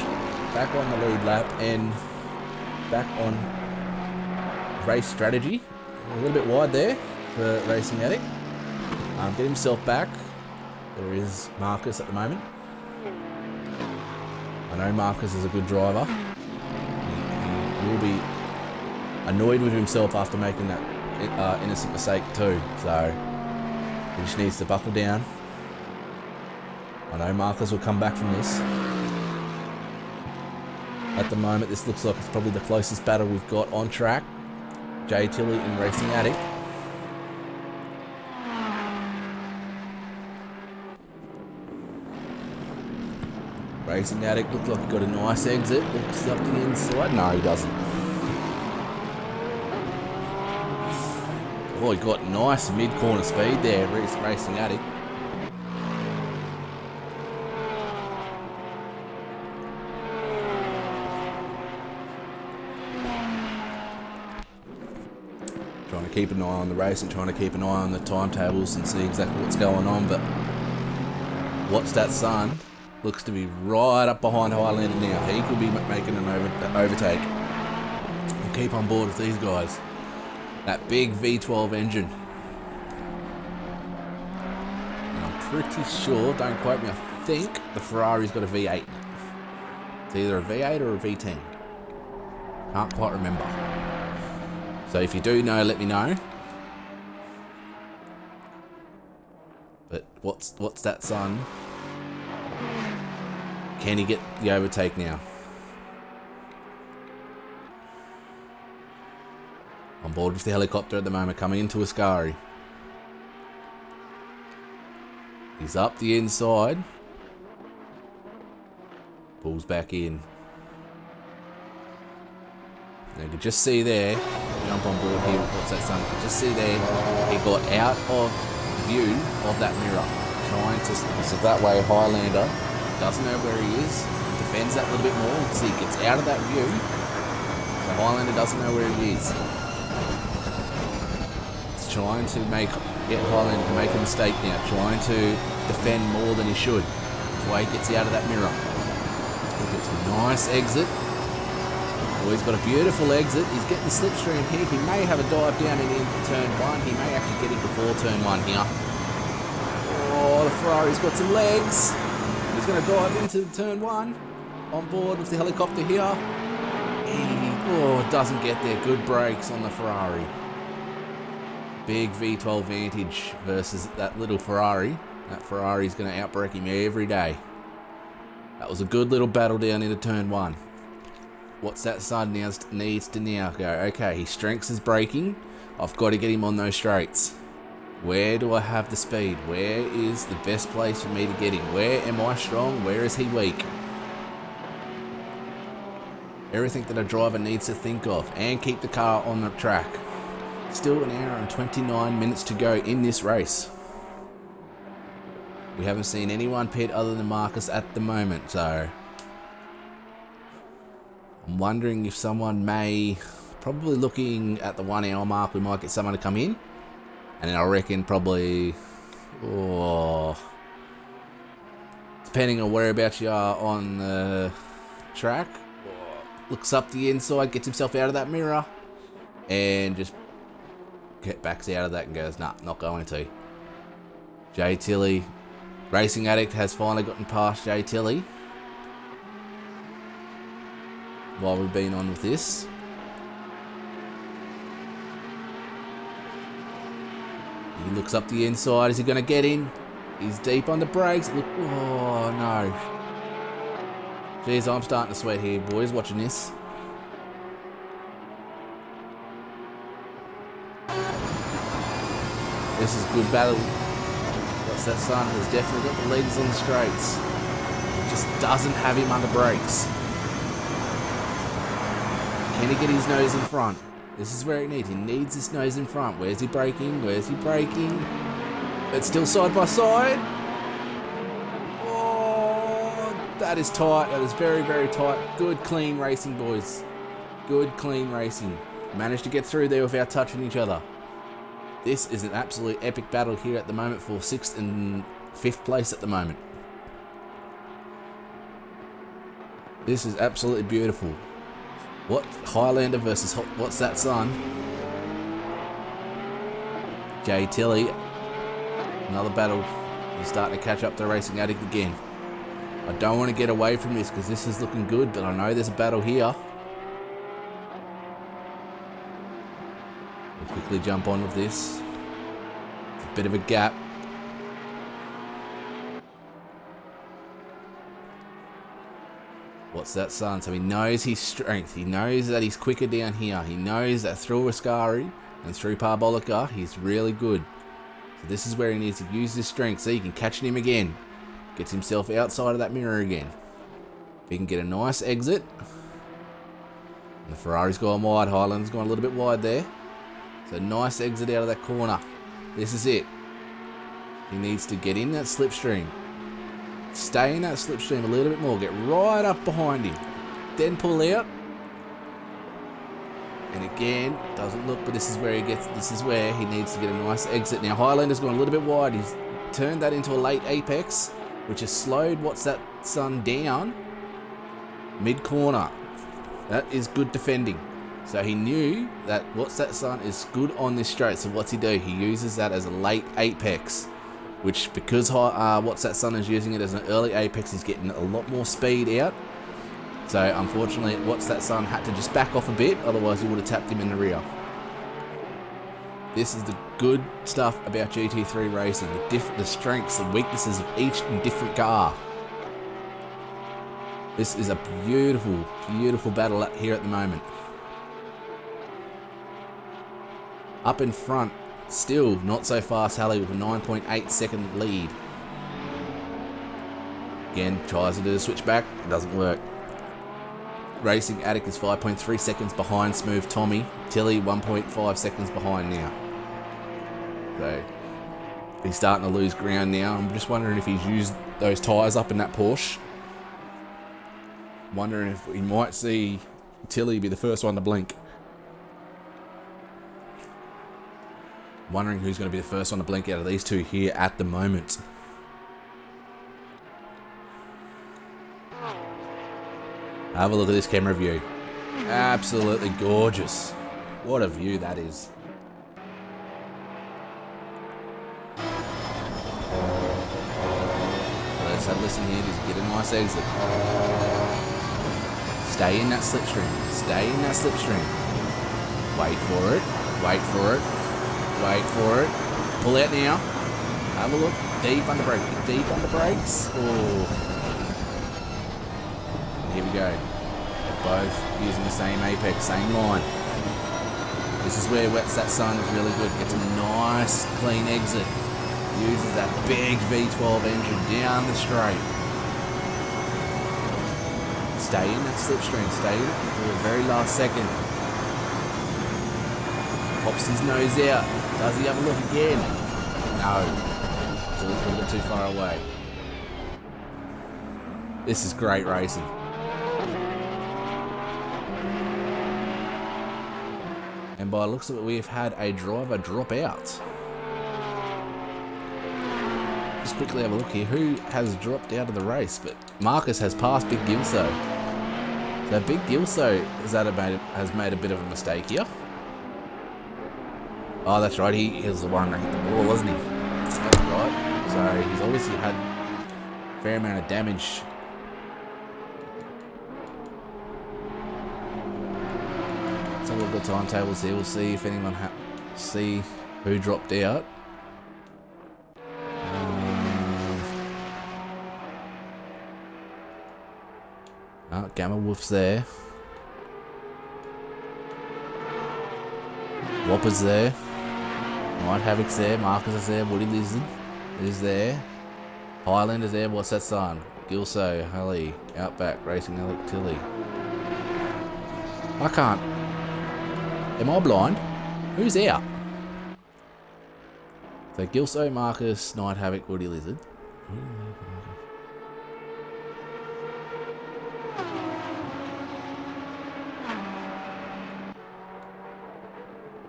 the lead lap and back on race strategy. A little bit wide there for Racing Addict. Get himself back. There is Marcus at the moment. I know Marcus is a good driver. He will be annoyed with himself after making that innocent mistake too. So he just needs to buckle down. I know Marcus will come back from this. At the moment, this looks like it's probably the closest battle we've got on track. Jay Tilley and Racing Addict. Racing Addict looks like he got a nice exit. Looks up the inside. No, he doesn't. Oh, he got nice mid-corner speed there, Racing Addict. Trying to keep an eye on the race and trying to keep an eye on the timetables and see exactly what's going on, but What's That Son looks to be right up behind Highlander now. He could be making an overtake. We'll keep on board with these guys. That big V12 engine. And I'm pretty sure, don't quote me, I think the Ferrari's got a V8. It's either a V8 or a V10. Can't quite remember. So if you do know, let me know. But what's that son? Can he get the overtake now? On board with the helicopter at the moment, coming into Ascari. He's up the inside. Pulls back in. Now you can just see there, jump on board here, What's That Son? You can just see there, he got out of view of that mirror. Trying to, so that way Highlander doesn't know where he is, defends that a little bit more. You can see he gets out of that view. So Highlander doesn't know where he is. He's trying to get Highlander to make a mistake now, trying to defend more than he should. That's why he gets out of that mirror. He gets a nice exit. Oh, he's got a beautiful exit. He's getting the slipstream here. He may have a dive down in turn one. He may actually get it before turn one here. Oh, the Ferrari's got some legs. He's going to dive into turn one. On board with the helicopter here. He doesn't get there. Good brakes on the Ferrari. Big V12 Vantage versus that little Ferrari. That Ferrari's going to outbrake him every day. That was a good little battle down into turn one. What's That Son now needs to now go, okay, his strengths is braking. I've got to get him on those straights. Where do I have the speed? Where is the best place for me to get him? Where am I strong? Where is he weak? Everything that a driver needs to think of and keep the car on the track. Still an hour and 29 minutes to go in this race. We haven't seen anyone pit other than Marcus at the moment, so I'm wondering if someone may, probably looking at the 1 hour mark, we might get someone to come in. And then I reckon probably, depending on whereabouts you are on the track, looks up the inside, gets himself out of that mirror, and just backs out of that and goes, nah, not going to. Jay Tilley, Racing Addict has finally gotten past Jay Tilley. While we've been on with this. He looks up the inside. Is he going to get in? He's deep on the brakes. Look, oh no. Jeez, I'm starting to sweat here, boys, watching this. This is good battle. What's That Sun has definitely got the legs on the straights. Just doesn't have him under brakes. Can he get his nose in front? This is where he needs. He needs his nose in front. Where's he braking? Where's he braking? It's still side by side. Oh, that is tight. That is very, very tight. Good, clean racing, boys. Good, clean racing. Managed to get through there without touching each other. This is an absolute epic battle here at the moment for 6th and 5th place at the moment. This is absolutely beautiful. What Highlander versus What's That Sun? Jay Tilley. Another battle. He's starting to catch up to Racing Addict again. I don't want to get away from this because this is looking good, but I know there's a battle here. We'll quickly jump on with this. It's a bit of a gap. What's That Sun? So he knows his strength. He knows that he's quicker down here. He knows that through Ascari and through Parabolica, he's really good. So this is where he needs to use his strength. So he can catch him again. Gets himself outside of that mirror again. If he can get a nice exit. And the Ferrari's gone wide. Highlander's gone a little bit wide there. So nice exit out of that corner. This is it. He needs to get in that slipstream. Stay in that slipstream a little bit more. Get right up behind him. Then pull out. And again, doesn't look, but this is where he gets. This is where he needs to get a nice exit. Now Highlander's gone a little bit wide. He's turned that into a late apex, which has slowed What's That Sun down mid corner. That is good defending. So he knew that What's That Sun is good on this straight. So what's he do? He uses that as a late apex. Which, because What's That Sun is using it as an early apex, he's getting a lot more speed out. So, unfortunately, What's That Sun had to just back off a bit, otherwise he would have tapped him in the rear. This is the good stuff about GT3 racing, the strengths, the weaknesses of each different car. This is a beautiful, beautiful battle here at the moment. Up in front, still not so fast, Halley with a 9.8 second lead. Again, tries to do the switchback, it doesn't work. Racing Addict is 5.3 seconds behind Smooth Tommy. Tilly 1.5 seconds behind now. So he's starting to lose ground now. I'm just wondering if he's used those tyres up in that Porsche. Wondering if we might see Tilly be the first one to blink. Wondering who's going to be the first one to blink out of these two here at the moment. Have a look at this camera view. Absolutely gorgeous. What a view that is. Let's have a listen here. Just get a nice exit. Stay in that slipstream. Stay in that slipstream. Wait for it. Wait for it. Wait for it. Pull out now. Have a look. Deep under brake. Deep under brakes. Oh. Here we go. They're both using the same apex, same line. This is where What's That Sun is really good. Gets a nice clean exit. Uses that big V12 engine down the straight. Stay in that slipstream. Stay in it for the very last second. Pops his nose out. Does he have a look again? No. It's a little bit too far away. This is great racing. And by the looks of it, we have had a driver drop out. Just quickly have a look here. Who has dropped out of the race? But Marcus has passed Big Gilso. So Big Gilso has made a bit of a mistake here. Oh, that's right. He is the one that hit the wall, wasn't he? That's right. So he's obviously had a fair amount of damage. Let's have a look at the timetables here. We'll see if anyone see who dropped out. Oh, Gamma Wolf's there. Whopper's there. Night Havoc's there. Marcus is there. Woody Lizard. is there. Highlander's there. What's that sign? Gilso, Hully, Outback, Racing Alec Tilly. I can't. Am I blind? Who's out? So Gilso, Marcus, Night Havoc, Woody Lizard.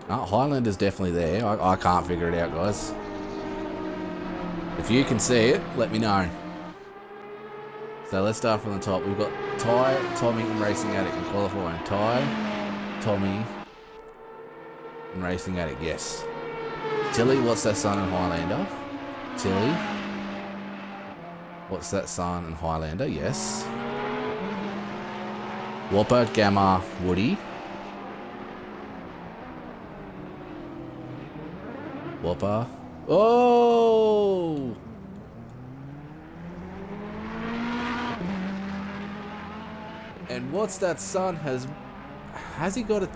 Oh, Highlander's definitely there. I can't figure it out, guys. If you can see it, let me know. So let's start from the top. We've got Ty, Tommy, and Racing Addict in qualifying. Ty, Tommy, and Racing Addict, yes. Tilly, what's that son and Highlander? Tilly, what's that son and Highlander? Yes. Whopper, Gamma, Woody. Whopper. Oh! And what's that son? Has he got a...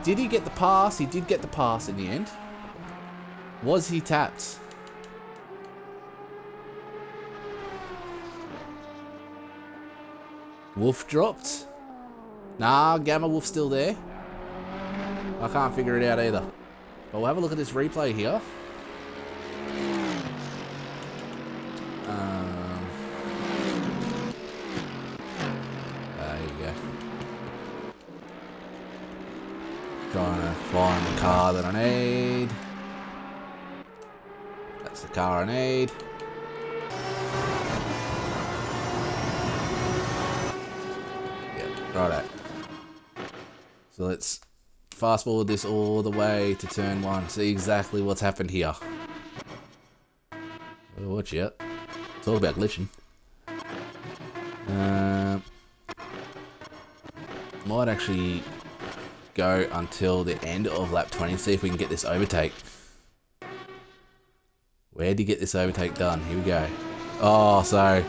Did he get the pass? He did get the pass in the end. Was he tapped? Wolf dropped? Nah, Gamma Wolf's still there. I can't figure it out either. But we'll have a look at this replay here. There you go. Trying to find the car that I need. That's the car I need. Yep, righto. So let's fast forward this all the way to turn 1. See exactly what's happened here. Oh, watch out. It's all about glitching. Might actually go until the end of lap 20. See if we can get this overtake. Where do you get this overtake done? Here we go. Oh, so...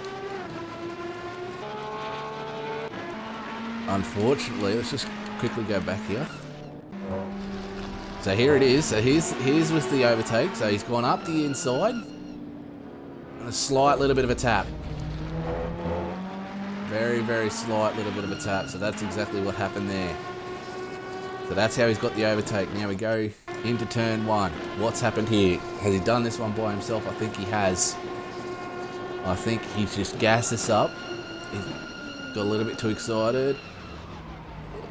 Unfortunately, let's just quickly go back here. So here it is. So here's with the overtake. So he's gone up the inside. And a slight little bit of a tap. Very, very slight little bit of a tap. So that's exactly what happened there. So that's how he's got the overtake. Now we go into turn 1. What's happened here? Has he done this one by himself? I think he has. I think he's just gassed this up. He's got a little bit too excited.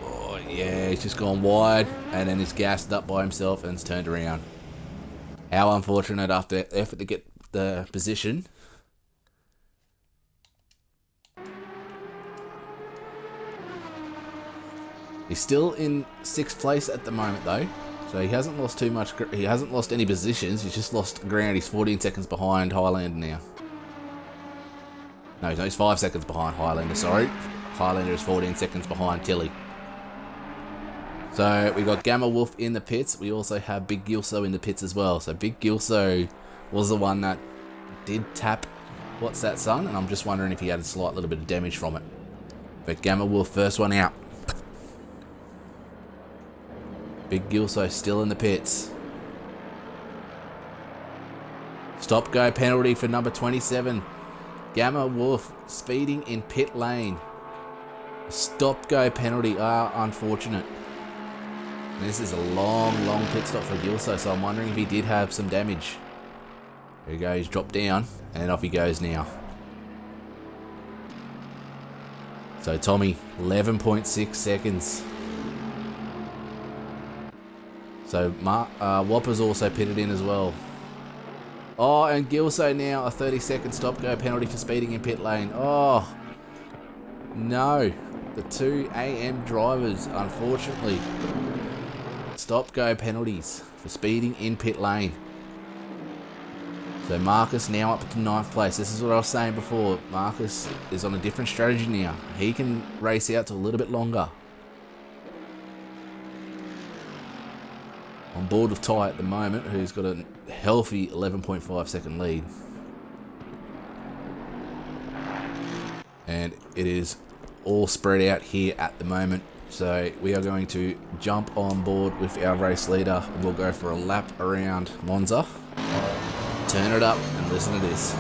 Oh, yeah, he's just gone wide. And then he's gassed up by himself and it's turned around. How unfortunate after effort to get the position. He's still in 6th place at the moment though. So he hasn't lost too much, he hasn't lost any positions, he's just lost ground. He's 14 seconds behind Highlander now. No, he's 5 seconds behind Highlander, sorry. Highlander is 14 seconds behind Tilly. So we got Gamma Wolf in the pits. We also have Big Gilso in the pits as well. So Big Gilso was the one that did tap What's That Son, and I'm just wondering if he had a slight little bit of damage from it. But Gamma Wolf, first one out. Big Gilso still in the pits. Stop go penalty for number 27. Gamma Wolf speeding in pit lane. Stop go penalty. Unfortunate. And this is a long, long pit stop for Gilso, so I'm wondering if he did have some damage. There he goes, he's dropped down, and off he goes now. So Tommy, 11.6 seconds. So Whopper's also pitted in as well. Oh, and Gilso now a 30-second stop-go penalty for speeding in pit lane. Oh, no. The 2 AM drivers, unfortunately. Stop-go penalties for speeding in pit lane. So Marcus now up to 9th place. This is what I was saying before. Marcus is on a different strategy now. He can race out to a little bit longer. On board with Ty at the moment, who's got a healthy 11.5 second lead. And it is all spread out here at the moment. So we are going to jump on board with our race leader and we'll go for a lap around Monza. turn it up and listen to this.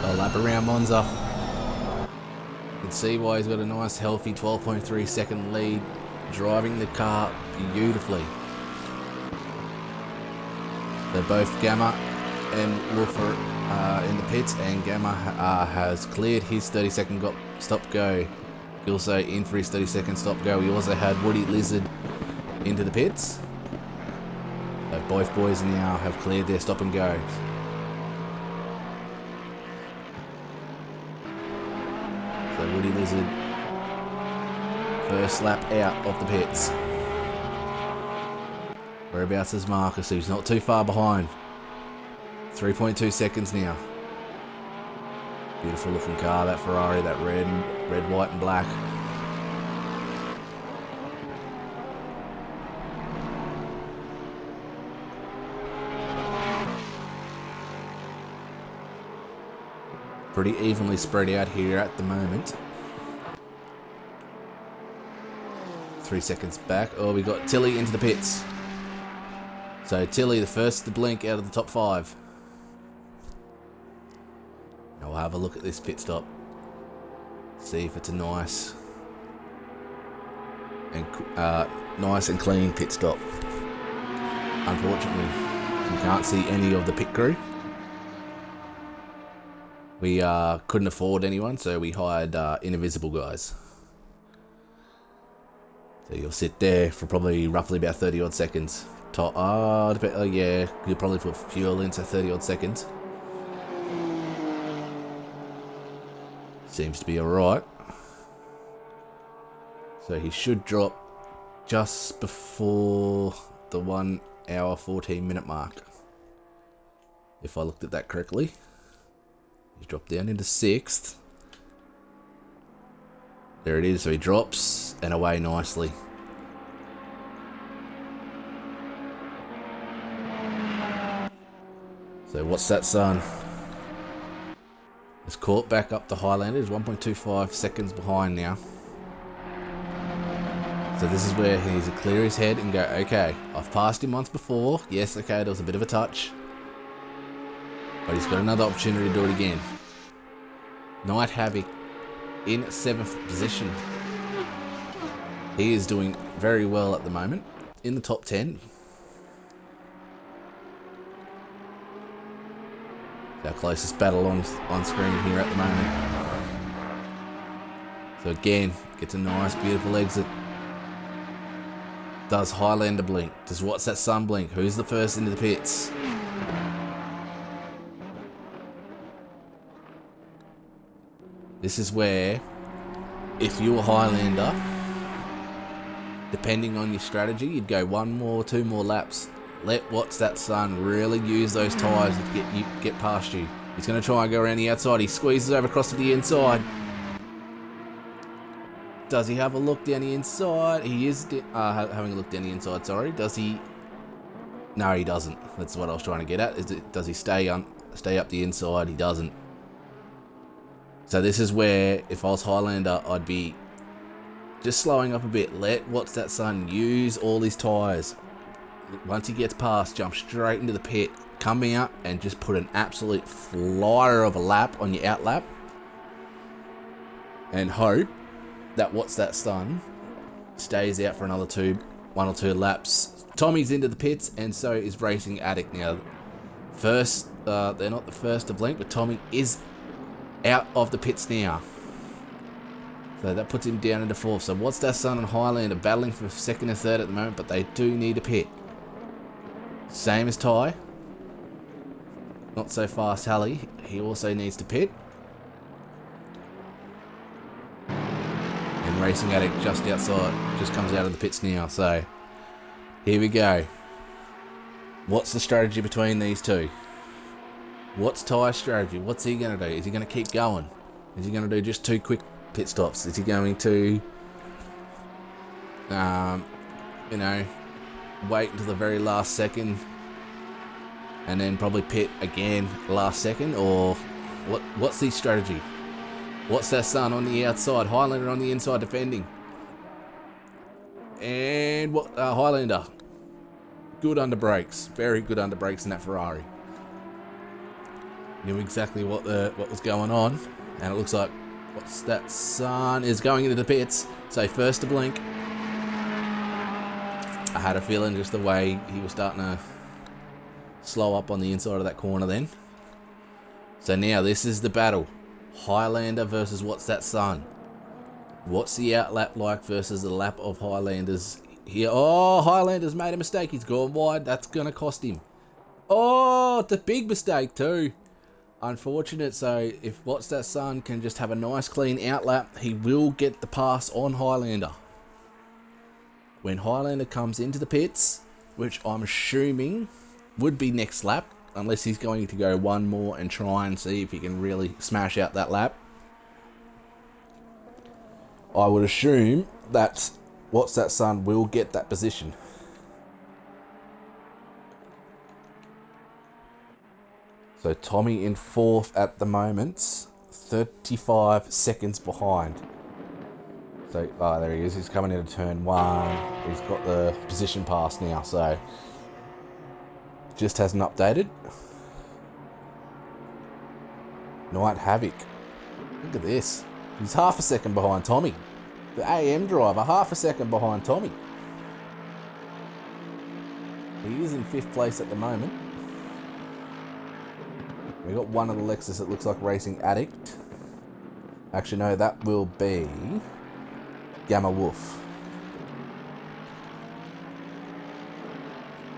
A lap around Monza. You can see why he's got a nice healthy 12.3 second lead, driving the car beautifully. They're both Gamma and Wolfer in the pits, and Gamma has cleared his 30-second stop-go. Also in for his 30-second stop-go. We also had Woody Lizard into the pits. So both boys now have cleared their stop-and-go. So Woody Lizard, first lap out of the pits. Whereabouts is Marcus, who's not too far behind. 3.2 seconds now. Beautiful looking car, that Ferrari, that red, white and black. Pretty evenly spread out here at the moment. 3 seconds back. Oh, we got Tilly into the pits. So Tilly, the first to blink out of the top 5. Now we'll have a look at this pit stop. See if it's a nice and clean pit stop. Unfortunately, you can't see any of the pit crew. We couldn't afford anyone, so we hired invisible guys. So you'll sit there for probably roughly about 30 odd seconds. Yeah, you'll probably put fuel in, so 30 odd seconds. Seems to be alright. So he should drop just before the 1 hour 14 minute mark. If I looked at that correctly. He's dropped down into 6th. There it is, so he drops and away nicely. So what's that, son? It's caught back up to Highlander. He's 1.25 seconds behind now. So this is where he needs to clear his head and go, okay, I've passed him once before. Yes, okay, there was a bit of a touch. But he's got another opportunity to do it again. Night Havoc in 7th position. He is doing very well at the moment. In the top 10. Our closest battle on screen here at the moment. So again, gets a nice, beautiful exit. Does Highlander blink? Does What's That Sun blink? Who's the first into the pits? This is where, if you were Highlander, depending on your strategy, you'd go 1 more, 2 more laps. Let What's That Son really use those tyres to get past you. He's going to try and go around the outside. He squeezes over across to the inside. Does he have a look down the inside? He is having a look down the inside, sorry. Does he? No, he doesn't. That's what I was trying to get at. Does he stay up the inside? He doesn't. So this is where, if I was Highlander, I'd be just slowing up a bit. Let What's That Son use all his tyres. Once he gets past, jump straight into the pit, coming up and just put an absolute flyer of a lap on your out lap. And hope that What's That Son stays out for another 1 or 2 laps. Tommy's into the pits, and so is Racing Addict now. First, they're not the first to blink, but Tommy is out of the pits now. So that puts him down into 4th. So What's That Son and Highlander battling for 2nd and 3rd at the moment, but they do need a pit. Same as Ty. Not so fast, Halley. He also needs to pit. And Racing Addict just outside, just comes out of the pits now. So here we go. What's the strategy between these two? What's Ty's strategy? What's he going to do? Is he going to keep going? Is he going to do just 2 quick pit stops? Is he going to, you know, wait until the very last second and then probably pit again last second? Or what's the strategy? What's That Son on the outside? Highlander on the inside defending. And Highlander. Good under brakes. Very good under brakes in that Ferrari. Knew exactly what was going on. And it looks like What's That Son is going into the pits. So first to blink. I had a feeling just the way he was starting to slow up on the inside of that corner then. So now this is the battle. Highlander versus What's That Son. What's the outlap like versus the lap of Highlander's here? Oh, Highlander's made a mistake. He's gone wide. That's going to cost him. Oh, it's a big mistake too. Unfortunate. So if What's That Son can just have a nice clean outlap, he will get the pass on Highlander. When Highlander comes into the pits, which I'm assuming would be next lap, unless he's going to go 1 more and try and see if he can really smash out that lap. I would assume that What's That Son will get that position. So Tommy in 4th at the moment, 35 seconds behind. So, there he is. He's coming into turn 1. He's got the position pass now, so just hasn't updated. Night Havoc. Look at this. He's half a second behind Tommy. The AM driver, half a second behind Tommy. He is in 5th place at the moment. We got one of the Lexus that looks like Racing Addict. Actually, no, that will be Gamma Wolf.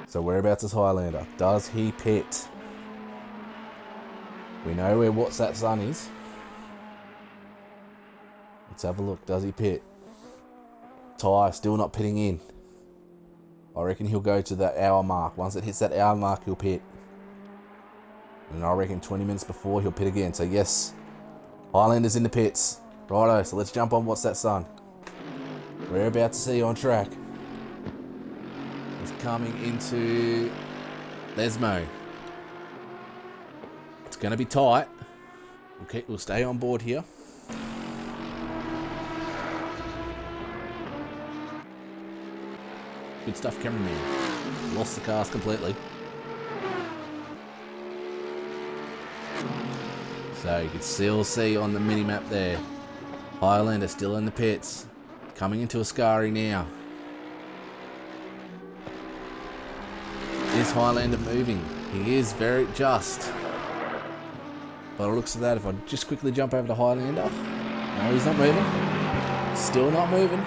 So whereabouts is Highlander? Does he pit? We know where What's That Son is. Let's have a look. Does he pit? Ty still not pitting in. I reckon he'll go to that hour mark. Once it hits that hour mark, he'll pit. And I reckon 20 minutes before, he'll pit again. So yes, Highlander's in the pits. Righto, so let's jump on What's That Son. We're about to see on track. He's coming into Lesmo. It's going to be tight. We'll stay on board here. Good stuff, cameraman. Lost the cars completely. So you can still see on the mini-map there, Highlander still in the pits. Coming into Ascari now. Is Highlander moving? He is very just. By the looks of that, if I just quickly jump over to Highlander. No, he's not moving. Still not moving.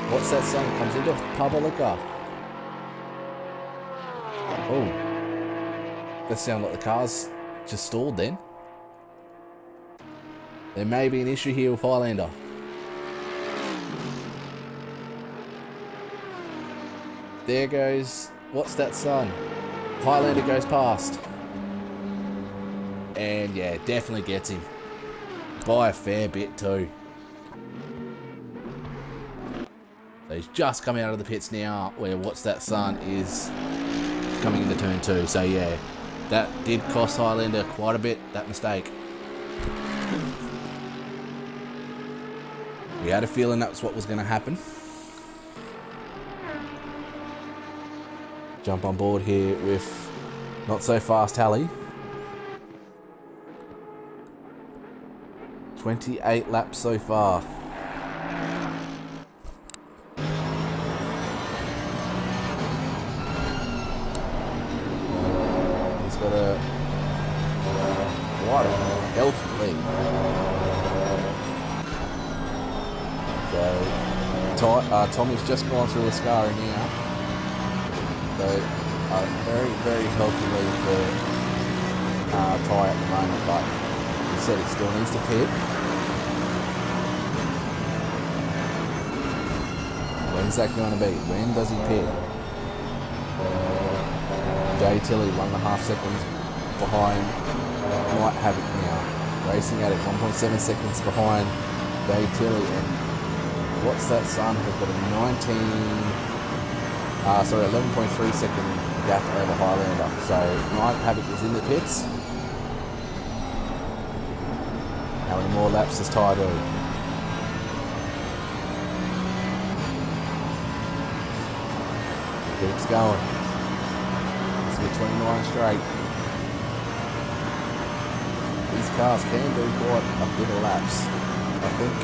What's That Son? Comes into Pabalica. Oh. That sounded like the car's just stalled then. There may be an issue here with Highlander. there goes, what's that son? Highlander goes past. And yeah, definitely gets him. By a fair bit too. So he's just coming out of the pits now, where what's that son is coming into turn 2. So yeah, that did cost Highlander quite a bit, that mistake. We had a feeling that's what was going to happen. Jump on board here with not so fast Halley. 28 laps so far. He's got a quite a healthy lead. So Tommy's just gone through Ascari now. So a very, very healthy lead for Ty at the moment, but he said he still needs to pit. When's that going to be? When does he pit? Jay Tilley 1.5 seconds behind Night Havoc now. Racing at it 1.7 seconds behind Jay Tilley, and what's that son has got a 11.3 second gap over Highlander. So Night Havoc is in the pits. How many more laps does Ty do? Keeps going. It's be 29 straight. These cars can do quite a bit of laps. I think,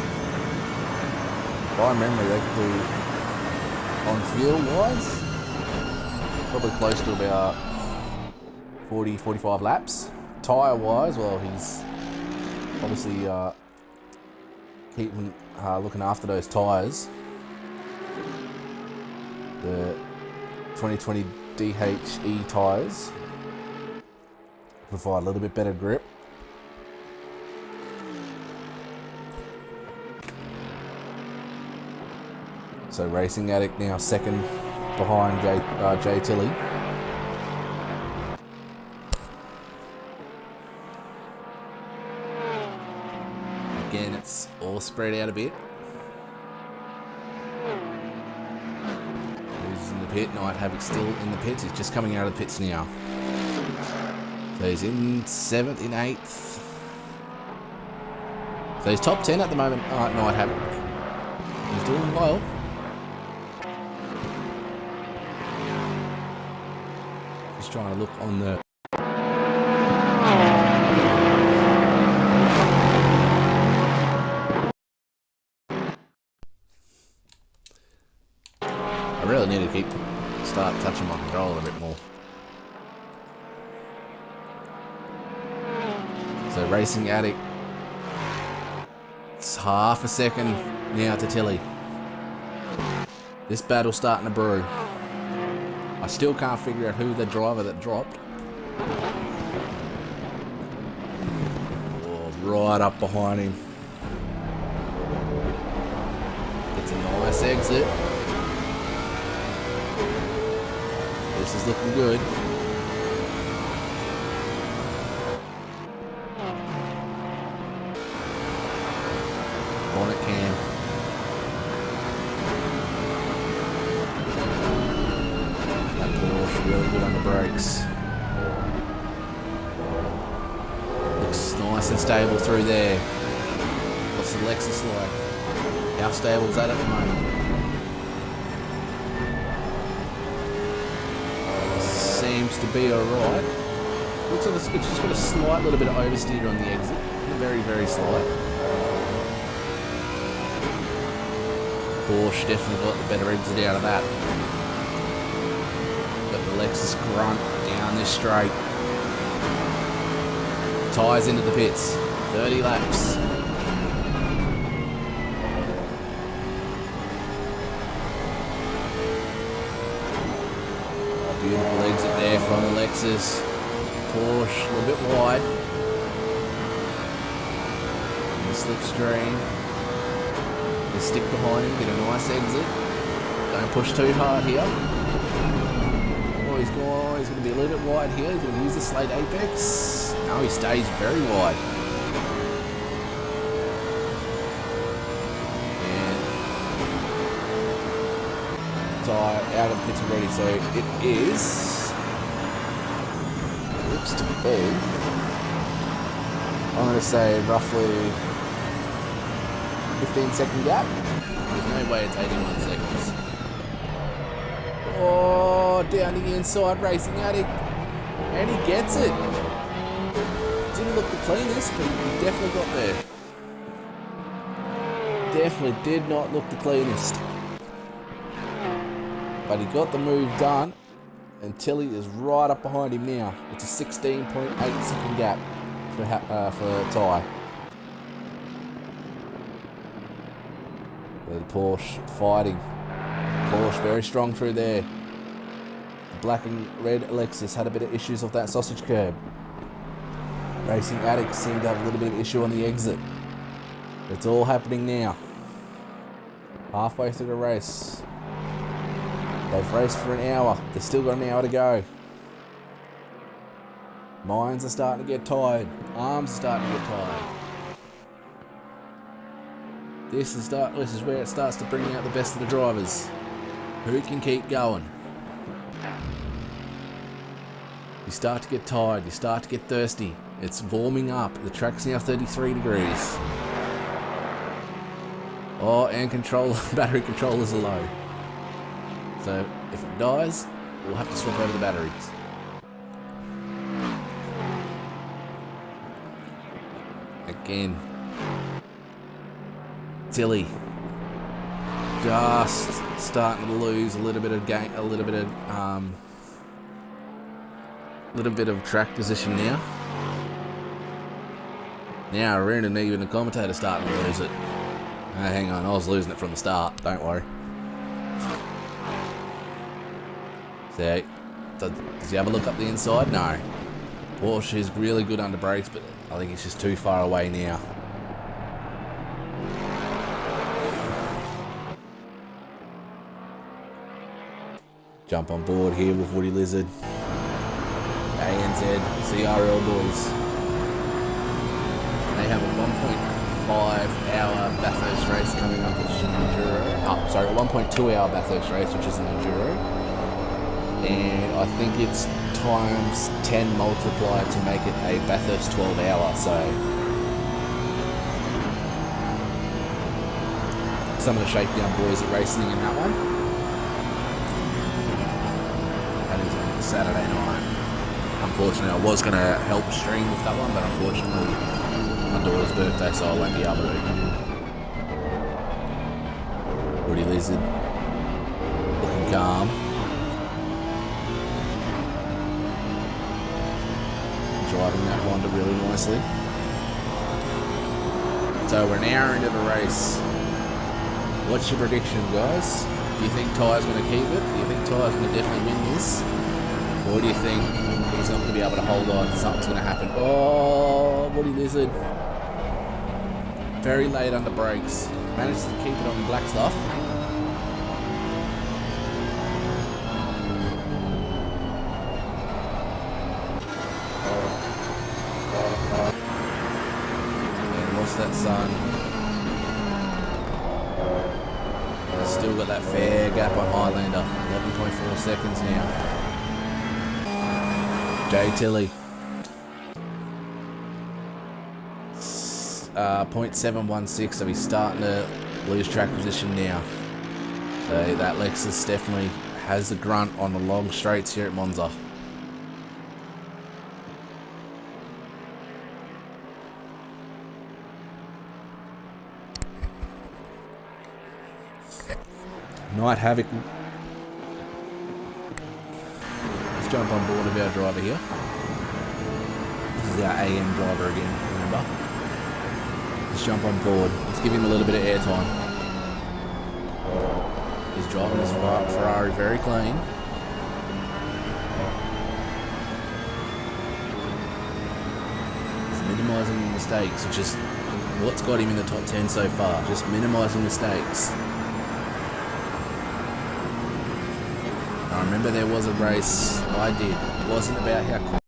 by memory, they could do, on fuel wise, probably close to about 40, 45 laps. Tyre wise, well, he's obviously keeping looking after those tyres. The 2020 DHE tyres provide a little bit better grip. So Racing Addict now second behind Jay Tilley. Again, it's all spread out a bit. Who's in the pit? Night Havoc still in the pits. He's just coming out of the pits now. So he's in 7th, in 8th. So he's top 10 at the moment. Night Havoc. He's doing well. Just trying to look on the... I really need to start touching my controller a bit more. So Racing Addict, it's half a second now to Tilley. This battle's starting to brew. I still can't figure out who the driver that dropped. Oh, right up behind him. It's a nice exit. This is looking good. On it, Cam. That Porsche really good on the brakes. Looks nice and stable through there. What's the Lexus like? How stable is that at the moment? Seems to be alright. Looks like it's just got a slight little bit of oversteer on the exit. Very, very slight. Porsche definitely got the better exit out of that. Got the Lexus grunt down this straight. Tyres into the pits. 30 laps. Beautiful exit there from the Lexus. Porsche a little bit wide. In the slipstream. They stick behind him, get a nice exit. Don't push too hard here. he's going to be a little bit wide here. He's going to use the slate apex. No, he stays very wide. And tyre out of the pits already, so it is, looks to be, I'm going to say roughly 15-second gap. There's no way it's 81 seconds. Oh, down the inside, racing Attic. And he gets it. Didn't look the cleanest, but he definitely got there. Definitely did not look the cleanest. But he got the move done. And Tilly is right up behind him now. It's a 16.8 second gap for Ty. The Porsche fighting. Porsche very strong through there. The black and red Lexus had a bit of issues off that sausage curb. Racing Addicts seemed to have a little bit of issue on the exit. It's all happening now. Halfway through the race. They've raced for an hour. They've still got an hour to go. Minds are starting to get tired. Arms are starting to get tired. This is where it starts to bring out the best of the drivers. Who can keep going? You start to get tired. You start to get thirsty. It's warming up. The track's now 33 degrees. Oh, and battery controllers are low. So if it dies, we'll have to swap over the batteries. Again, Tilly just starting to lose a little bit of track position now. Now Aaron and even the commentator starting to lose it. Hang on, I was losing it from the start. Don't worry. So, does he have a look up the inside? No. Porsche is really good under brakes, but I think he's just too far away now. Jump on board here with Woody Lizard. ANZ, CRL boys. They have a 1.5 hour Bathurst race coming up, which is an enduro. Oh, sorry, a 1.2 hour Bathurst race, which is an enduro. And I think it's times 10 multiplier to make it a Bathurst 12 hour, so some of the shakedown boys are racing in that one. That is on Saturday night. Unfortunately, I was going to help stream with that one, but unfortunately my daughter's birthday, so I won't be able to. Woody Lizard looking calm. Driving that Honda really nicely. So we're an hour into the race. What's your prediction, guys? Do you think Ty's going to keep it? Do you think Ty's going to definitely win this? Or do you think he's not going to be able to hold on? Something's going to happen. Oh, Woody Lizard. Very late under brakes. Managed to keep it on the black stuff. That sun. They've still got that fair gap on Highlander. 11.4 seconds now. Jay Tilley. 0.716, so he's starting to lose track position now. So that Lexus definitely has the grunt on the long straights here at Monza. Night Havoc. Let's jump on board of our driver here. This is our AM driver again, remember? Let's jump on board. Let's give him a little bit of airtime. He's driving his Ferrari very clean. He's minimising the mistakes, which is what's got him in the top 10 so far. Just minimising mistakes. I remember there was a race I did. It wasn't about how quick.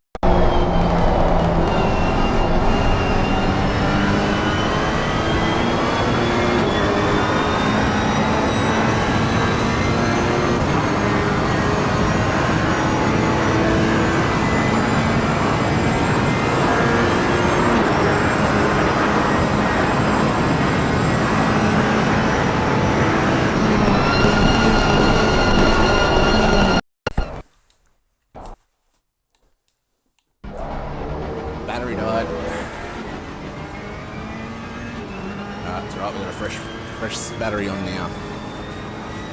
Battery died. It's alright, we've got a fresh battery on now.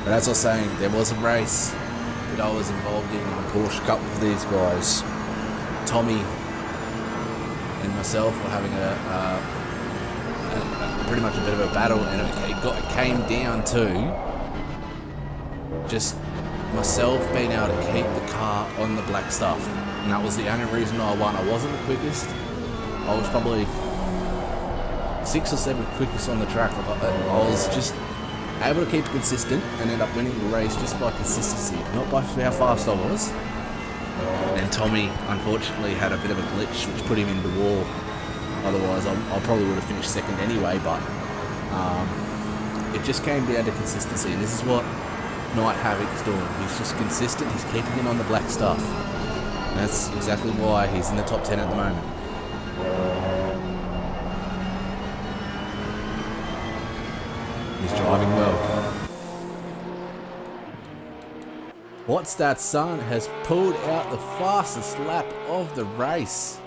But as I was saying, there was a race that I was involved in on Porsche Cup with these guys. Tommy and myself were having a pretty much a bit of a battle, and it came down to just myself being able to keep the car on the black stuff. And that was the only reason I won. I wasn't the quickest. I was probably 6 or 7 quickest on the track. I was just able to keep it consistent and end up winning the race just by consistency, not by how fast I was. And Tommy, unfortunately, had a bit of a glitch which put him in the wall. Otherwise, I probably would have finished second anyway, but it just came down to consistency. And this is what Night Havoc's doing. He's just consistent. He's keeping it on the black stuff. And that's exactly why he's in the top 10 at the moment. He's driving well. What's That Son has pulled out the fastest lap of the race.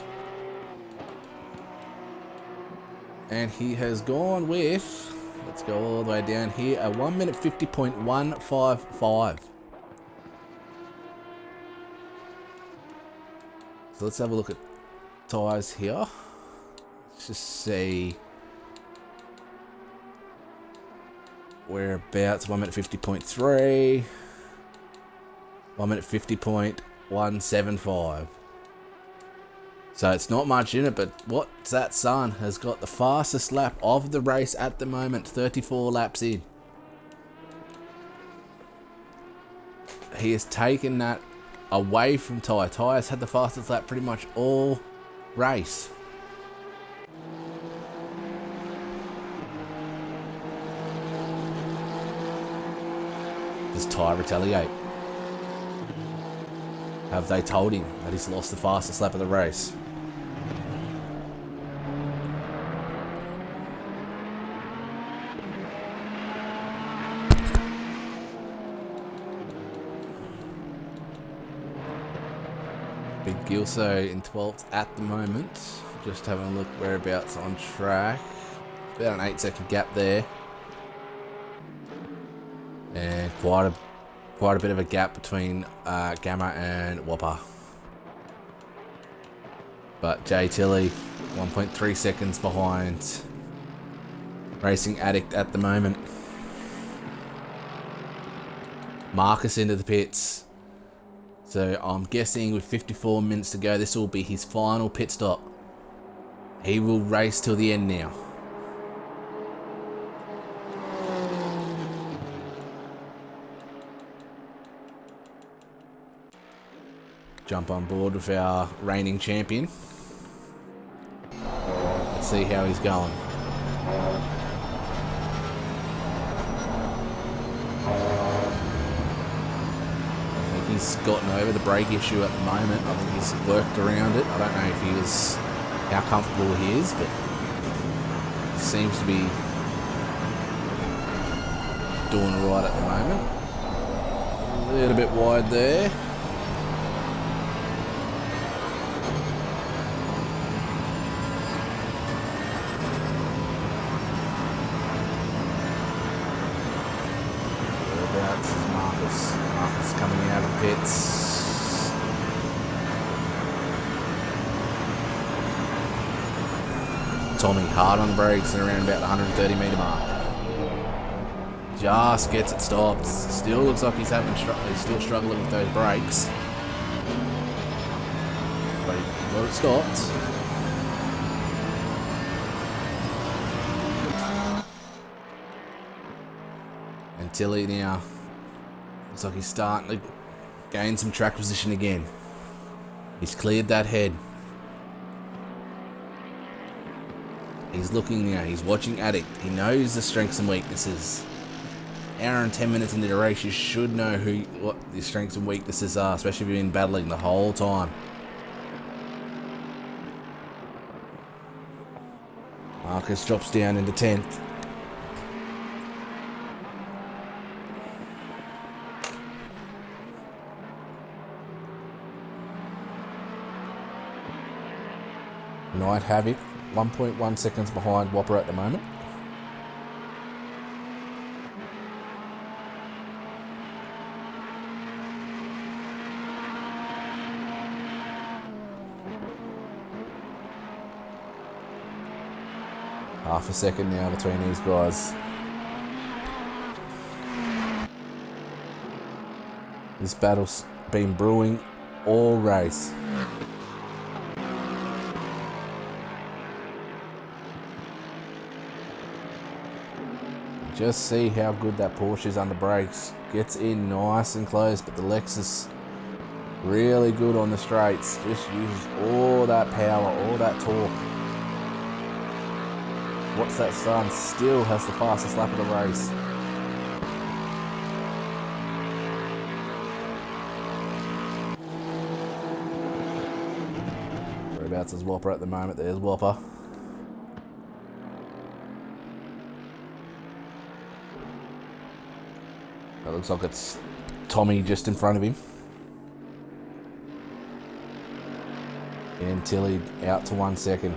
And he has gone with, let's go all the way down here, a 1 minute 50.155. So let's have a look at tyres here. Let's just see whereabouts. 1 minute 50.3, 1 minute 50.175. So it's not much in it, but What's That Son has got the fastest lap of the race at the moment, 34 laps in. He has taken that away from Ty. Ty's had the fastest lap pretty much all race. Does Ty retaliate? Have they told him that he's lost the fastest lap of the race? Big Gilso in 12th at the moment. Just having a look whereabouts on track. About an 8-second gap there. And quite a bit of a gap between Gamma and Whopper. But Jay Tilley, 1.3 seconds behind Racing Addict at the moment. Marcus into the pits. So I'm guessing with 54 minutes to go, this will be his final pit stop. He will race till the end now. Jump on board with our reigning champion. Let's see how he's going. He's gotten over the brake issue at the moment. I think he's worked around it. I don't know if how comfortable he is, but he seems to be doing alright at the moment. A little bit wide there. Marcus coming out of the pits. Tommy hard on the brakes and around about the 130 metre mark. Just gets it stopped. Still looks like he's still struggling with those brakes. But he got it stopped. And Tilly now looks like he's starting to gained some track position again. He's cleared that head. He's looking now. He's watching at it. He knows the strengths and weaknesses. Hour and 10 minutes into the race, you should know what the strengths and weaknesses are, especially if you've been battling the whole time. Marcus drops down into 10th. Night Havoc, 1.1 seconds behind Whopper at the moment. Half a second now between these guys. This battle's been brewing all race. Just see how good that Porsche is under brakes. Gets in nice and close, but the Lexus really good on the straights. Just uses all that power, all that torque. What's that son? Still has the fastest lap of the race. Whereabouts is Whopper at the moment? There's Whopper. It looks like it's Tommy just in front of him. And Tilly out to 1 second.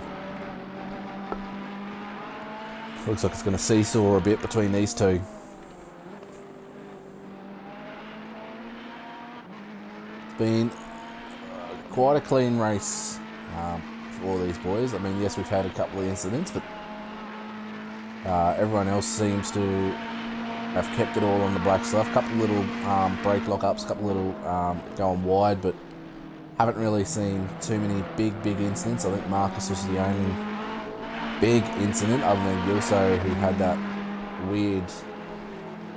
Looks like it's going to seesaw a bit between these two. It's been quite a clean race for all these boys. I mean, yes, we've had a couple of incidents, but everyone else seems to have kept it all on the black stuff. Couple little brake lock-ups, couple little going wide, but haven't really seen too many big incidents. I think Marcus was the only big incident, other than Gilso, who had that weird,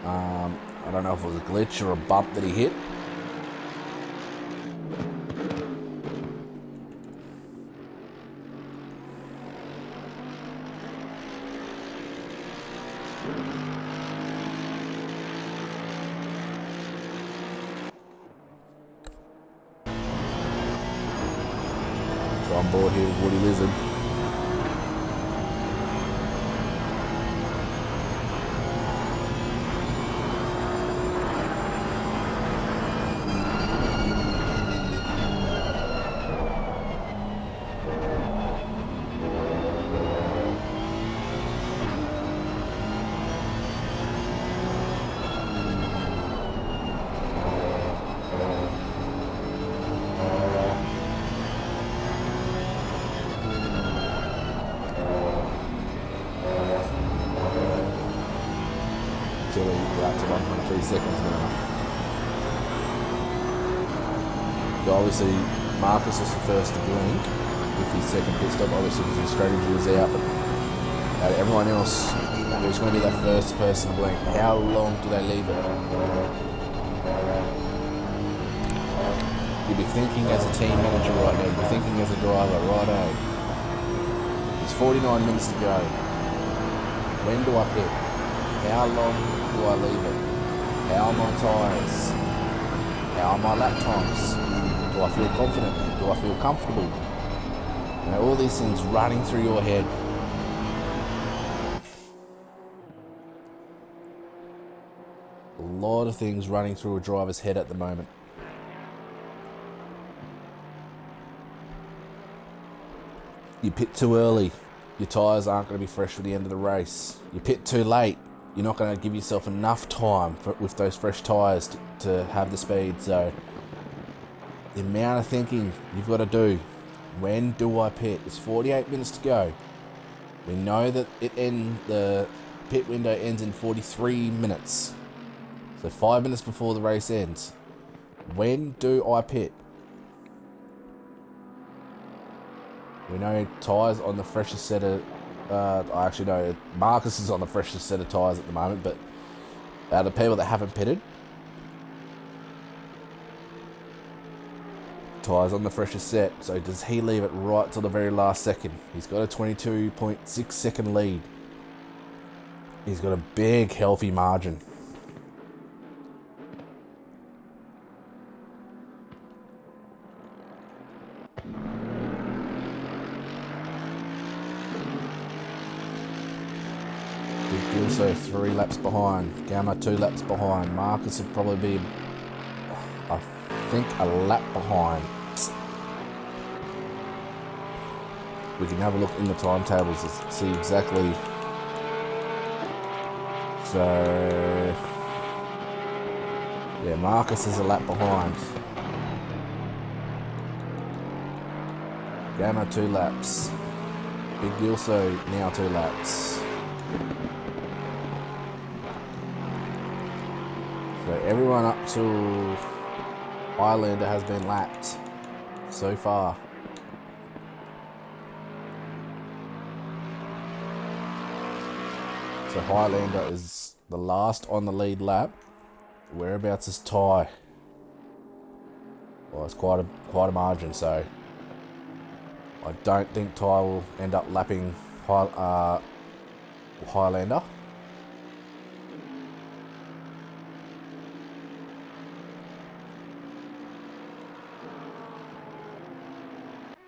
I don't know if it was a glitch or a bump that he hit. So on board here with Woody Lizard. Out to 1.3 seconds now. So obviously Marcus was the first to blink with his second pit stop, obviously because his strategy was out, but everyone else who's going to be that first person to blink, how long do they leave it? You'll be thinking as a team manager right now, you'll be thinking as a driver, righto. It's 49 minutes to go. When do I pit? How long do I leave it? How are my tyres? How are my lap times? Do I feel confident? Do I feel comfortable? You know, all these things running through your head. A lot of things running through a driver's head at the moment. You pit too early, your tyres aren't going to be fresh for the end of the race. You pit too late, you're not going to give yourself enough time with those fresh tyres to have the speed. So the amount of thinking you've got to do. When do I pit? It's 48 minutes to go. We know that the pit window ends in 43 minutes. So 5 minutes before the race ends. When do I pit? We know tyres on the freshest set of... I actually know Marcus is on the freshest set of tyres at the moment, but out of people that haven't pitted, Tyres on the freshest set, so does he leave it right till the very last second? He's got a 22.6 second lead. He's got a big, healthy margin. Also 3 laps behind. Gamma 2 laps behind. Marcus will probably be, I think, a lap behind. We can have a look in the timetables to see exactly. So, yeah, Marcus is a lap behind. Gamma 2 laps. Big Gilso now 2 laps. So everyone up to Highlander has been lapped so far. So Highlander is the last on the lead lap. Whereabouts is Ty? Well, it's quite a margin, so I don't think Ty will end up lapping Highlander.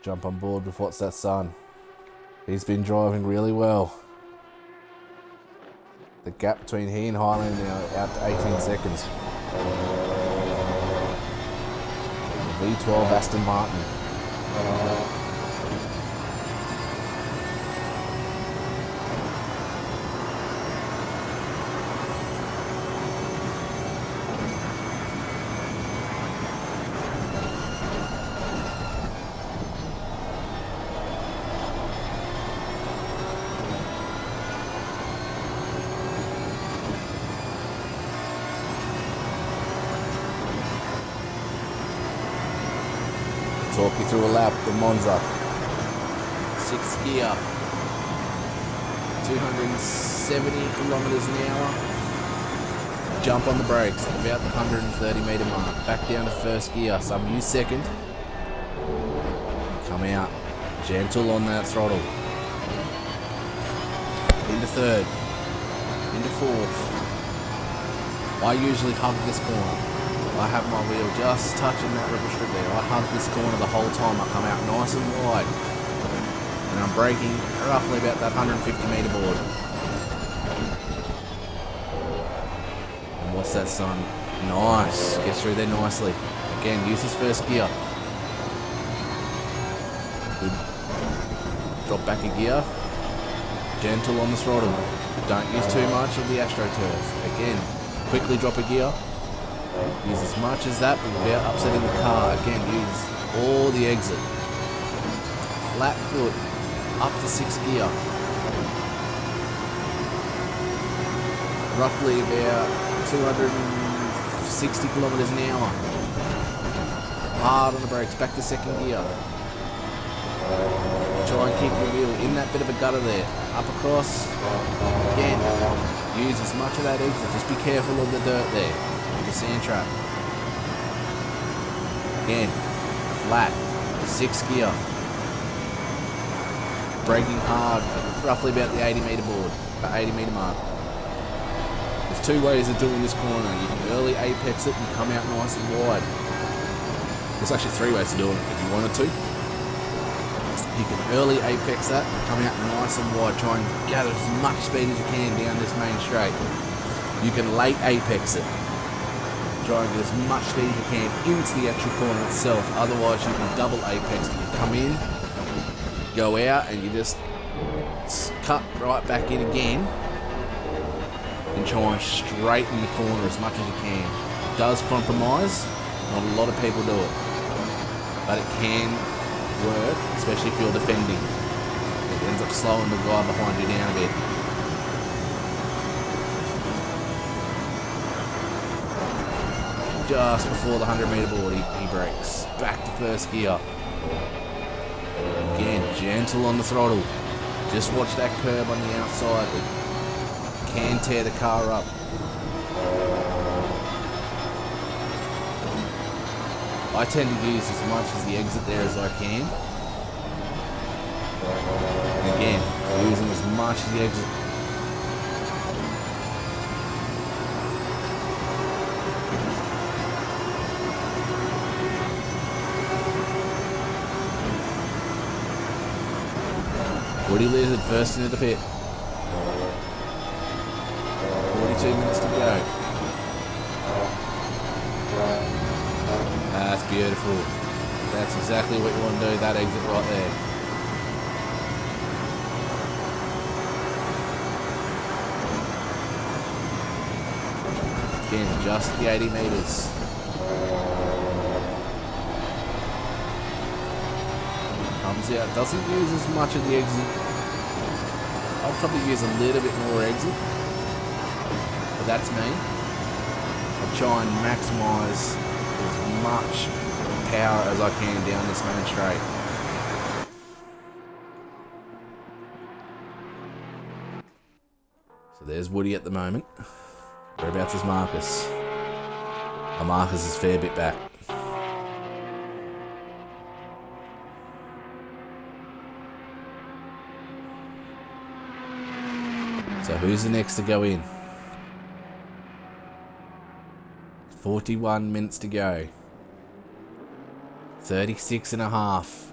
Jump on board with What's That Son. He's been driving really well. The gap between he and Highlander now out to 18 seconds. V12 Aston Martin. Talk you through a lap, the Monza. 6th gear. 270 kilometers an hour. Jump on the brakes at about the 130 meter mark. Back down to 1st gear. Some use 2nd. Come out. Gentle on that throttle. Into 3rd. Into 4th. I usually hug this corner. I have my wheel just touching that rubber strip there. I hug this corner the whole time. I come out nice and wide. And I'm braking roughly about that 150 meter board. And What's That Son? Nice. Gets through there nicely. Again, use his 1st gear. Good. Drop back a gear. Gentle on the throttle. Don't use too much of the AstroTurf. Again, quickly drop a gear. Use as much as that, but without upsetting the car. Again, use all the exit. Flat foot, up to 6th gear. Roughly about 260 kilometers an hour. Hard on the brakes, back to 2nd gear. Try and keep your wheel in that bit of a gutter there. Up across. Again, use as much of that exit. Just be careful of the dirt there. The sand trap. Again, flat, 6th gear. Braking hard, roughly about the 80 meter board, 80 meter mark. There's 2 ways of doing this corner. You can early apex it and come out nice and wide. There's actually 3 ways to do it if you wanted to. You can early apex that and come out nice and wide. Try and gather as much speed as you can down this main straight. You can late apex it. Try and get as much speed as you can into the actual corner itself. Otherwise, you can double apex. You come in, go out, and you just cut right back in again and try and straighten the corner as much as you can. It does compromise. Not a lot of people do it, but it can work, especially if you're defending. It ends up slowing the guy behind you down a bit. Just before the 100 meter board, he brakes. Back to 1st gear. Again, gentle on the throttle. Just watch that curb on the outside. It can tear the car up. I tend to use as much as the exit there as I can. And again, using as much as the exit. Woody Lizard first into the pit. 42 minutes to go. That's beautiful. That's exactly what you want to do, that exit right there. Again, just the 80 metres. Comes out, doesn't use as much of the exit. I'll probably use a little bit more exit, but that's me. I'll try and maximise as much power as I can down this main straight. So there's Woody at the moment. Whereabouts is Marcus? Oh, Marcus is a fair bit back. So who's the next to go in? 41 minutes to go. 36 and a half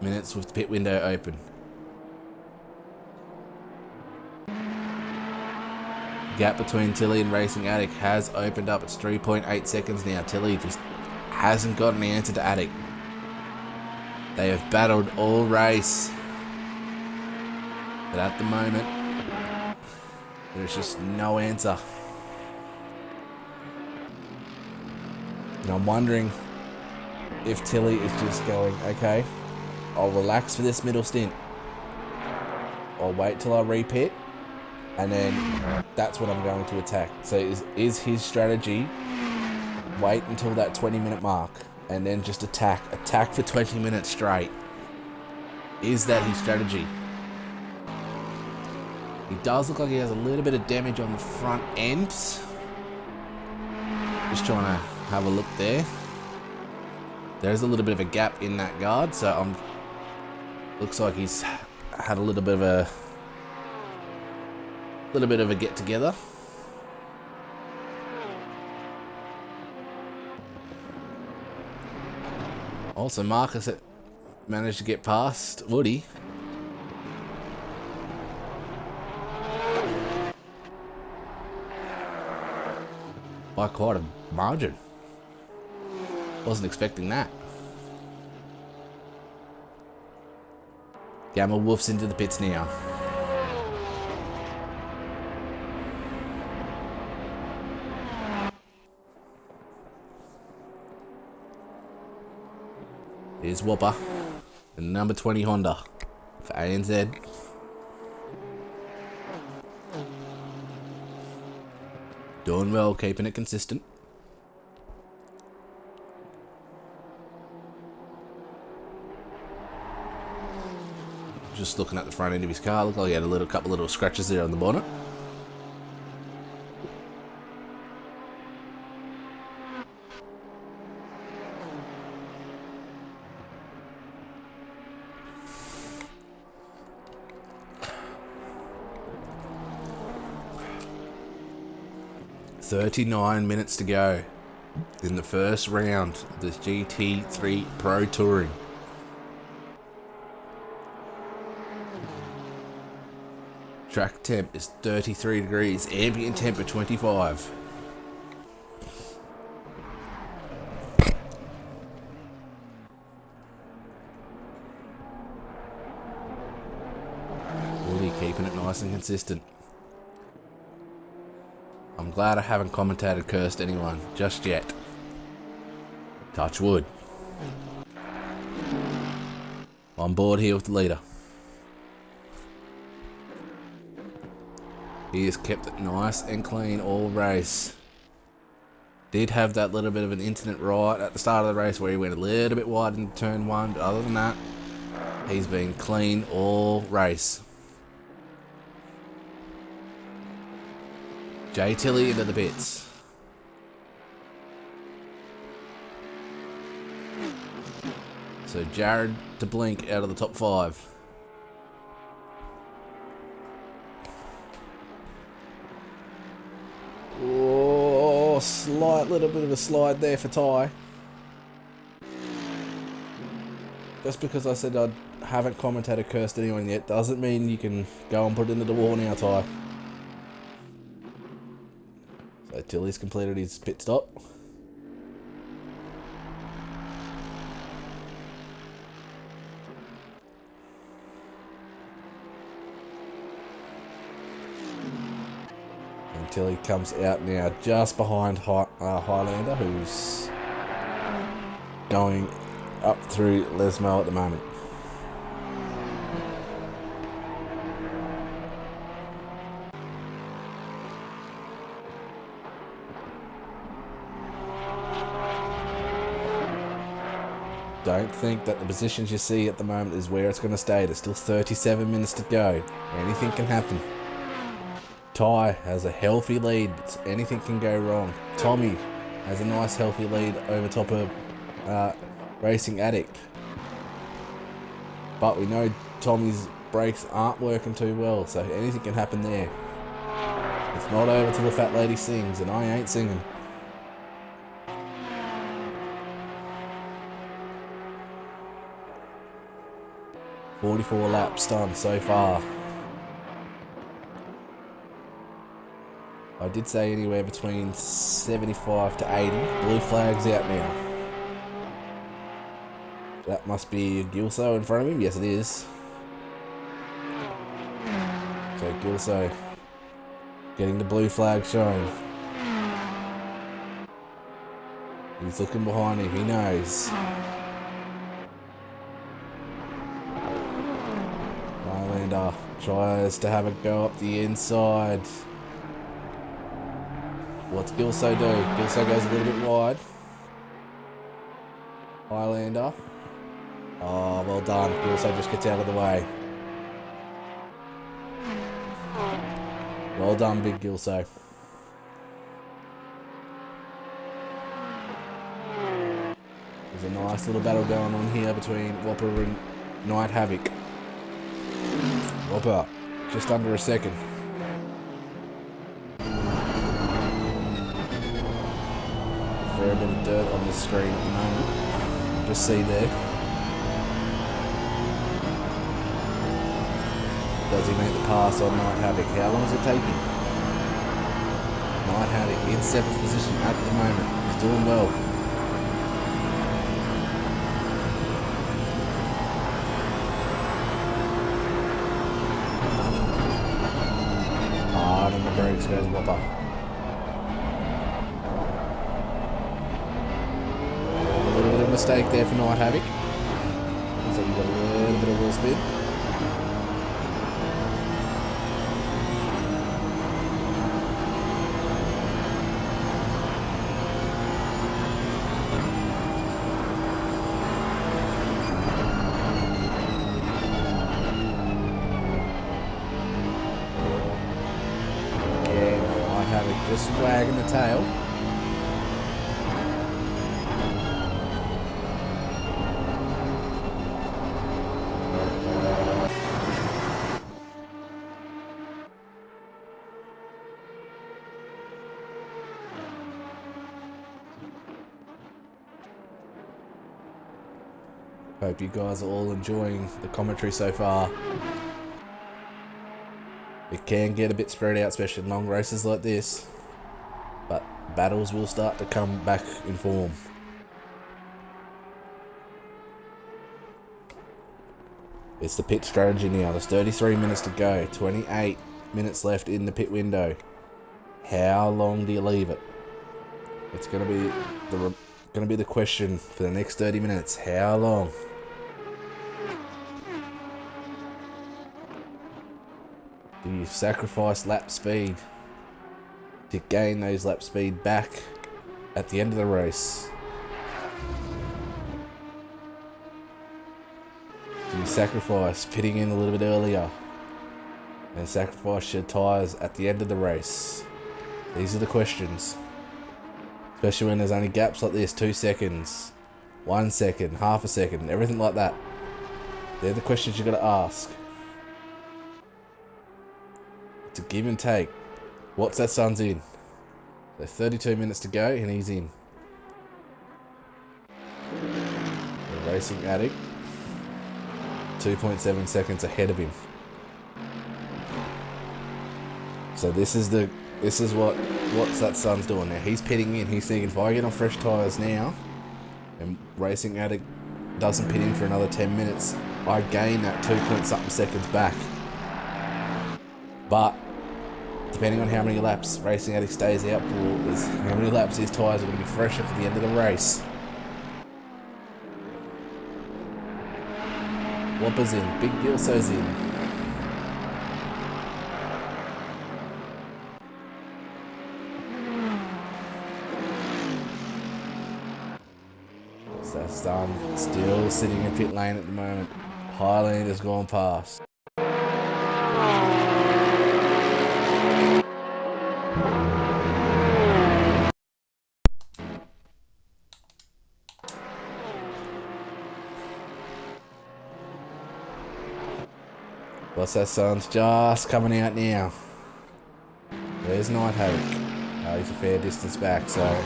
minutes with the pit window open. Gap between Tilly and Racing Attic has opened up. It's 3.8 seconds now. Tilly just hasn't got an answer to Attic. They have battled all race, but at the moment there's just no answer. And I'm wondering if Tilly is just going, okay, I'll relax for this middle stint. I'll wait till I repit, and then that's when I'm going to attack. So is his strategy wait until that 20-minute mark and then just attack for 20 minutes straight? Is that his strategy? He does look like he has a little bit of damage on the front ends. Just trying to have a look there. There's a little bit of a gap in that guard, so looks like he's had a little bit of a get together. Also, Marcus managed to get past Woody. By quite a margin. Wasn't expecting that. Gamma wolfs into the pits now. Here's Whopper, the number 20 Honda for ANZ. Doing well, keeping it consistent. Just looking at the front end of his car, looked like he had a couple little scratches there on the bonnet. "39 minutes to go in the first round of this GT3 Pro Touring. Track temp is 33 degrees, ambient temp at 25. Woody keeping it nice and consistent. I'm glad I haven't commentated cursed anyone just yet. Touch wood. On board here with the leader. He has kept it nice and clean all race. Did have that little bit of an incident right at the start of the race where he went a little bit wide into turn one, but other than that, he's been clean all race. Jay Tilley into the pits. So Jared to blink out of the top 5. Oh, slight little bit of a slide there for Ty. Just because I said I haven't commentator cursed anyone yet doesn't mean you can go and put it into the wall now, Ty. So Tilly's completed his pit stop. And Tilly comes out now just behind Highlander, who's going up through Lesmo at the moment. Don't think that the positions you see at the moment is where it's going to stay. There's still 37 minutes to go. Anything can happen. Ty has a healthy lead, but anything can go wrong. Tommy has a nice healthy lead over top of Racing Addict. But we know Tommy's brakes aren't working too well, so anything can happen there. It's not over till the fat lady sings, and I ain't singing. "44 laps done so far." I did say anywhere between 75 to 80. Blue flag's out now. That must be Gilso in front of him. Yes, it is. So Gilso getting the blue flag shown. He's looking behind him. He knows. Highlander tries to have a go up the inside. What's Gilso do? Gilso goes a little bit wide. Highlander. Oh, well done. Gilso just gets out of the way. Well done, big Gilso. There's a nice little battle going on here between Whopper and Night Havoc. Whopper, just under a second. Fair bit of dirt on the screen at the moment. Just see there. Does he make the pass on Night Havoc? How long is it taking? Night Havoc in 7th position at the moment. He's doing well. Hard on the brakes goes Whopper. A little bit of a mistake there for Night Havoc. Looks like you've got a little bit of wheel spin. Just wagging the tail. Hope you guys are all enjoying the commentary so far. It can get a bit spread out, especially in long races like this. But battles will start to come back in form. It's the pit strategy now. There's 33 minutes to go. 28 minutes left in the pit window. How long do you leave it? It's going to be the question for the next 30 minutes. How long? Do you sacrifice lap speed to gain those lap speed back at the end of the race? Do you sacrifice pitting in a little bit earlier and sacrifice your tyres at the end of the race? These are the questions. Especially when there's only gaps like this, 2 seconds. 1 second, half a second, everything like that. They're the questions you got to ask. It's a give and take. What's that son's in? So 32 minutes to go and he's in. The Racing Addict, 2.7 seconds ahead of him. So this is what's that son's doing now. He's pitting in. He's thinking, if I get on fresh tyres now and Racing Addict doesn't pit in for another 10 minutes, I gain that 2-point-something seconds back. But depending on how many laps Racing Addict stays out for, is how many laps his tyres are going to be fresher for the end of the race. Whopper's in. Big Gilso's in. That's done. Still sitting in pit lane at the moment. Highlander's gone past. What's that son's just coming out now. There's Night Havoc. He's a fair distance back, so.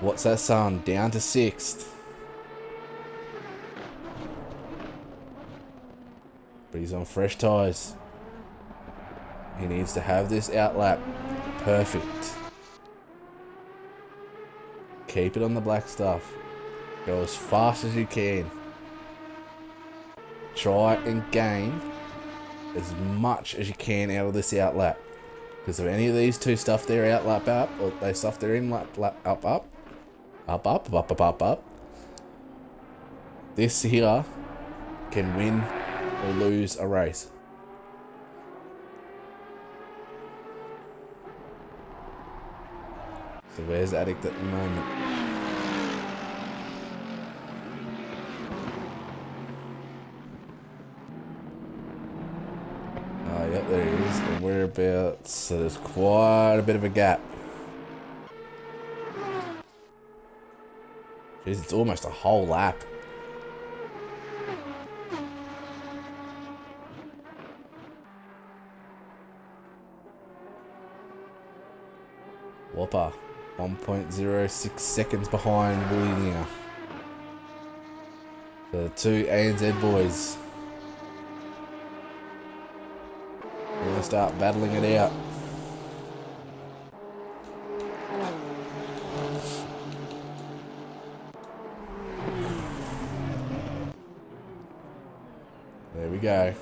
What's that son? Down to 6th. But he's on fresh tyres. He needs to have this outlap perfect. Keep it on the black stuff. Go as fast as you can. Try and gain as much as you can out of this outlap. Because if any of these two stuff their outlap up, or they stuff they're in lap up. This here can win or lose a race. So where's Addict at the moment? Oh, yep, there he is. And whereabouts? So there's quite a bit of a gap. Jeez, it's almost a whole lap. Whopper, 1.06 seconds behind Willie now. So the two ANZ boys are going to start battling it out. There we go.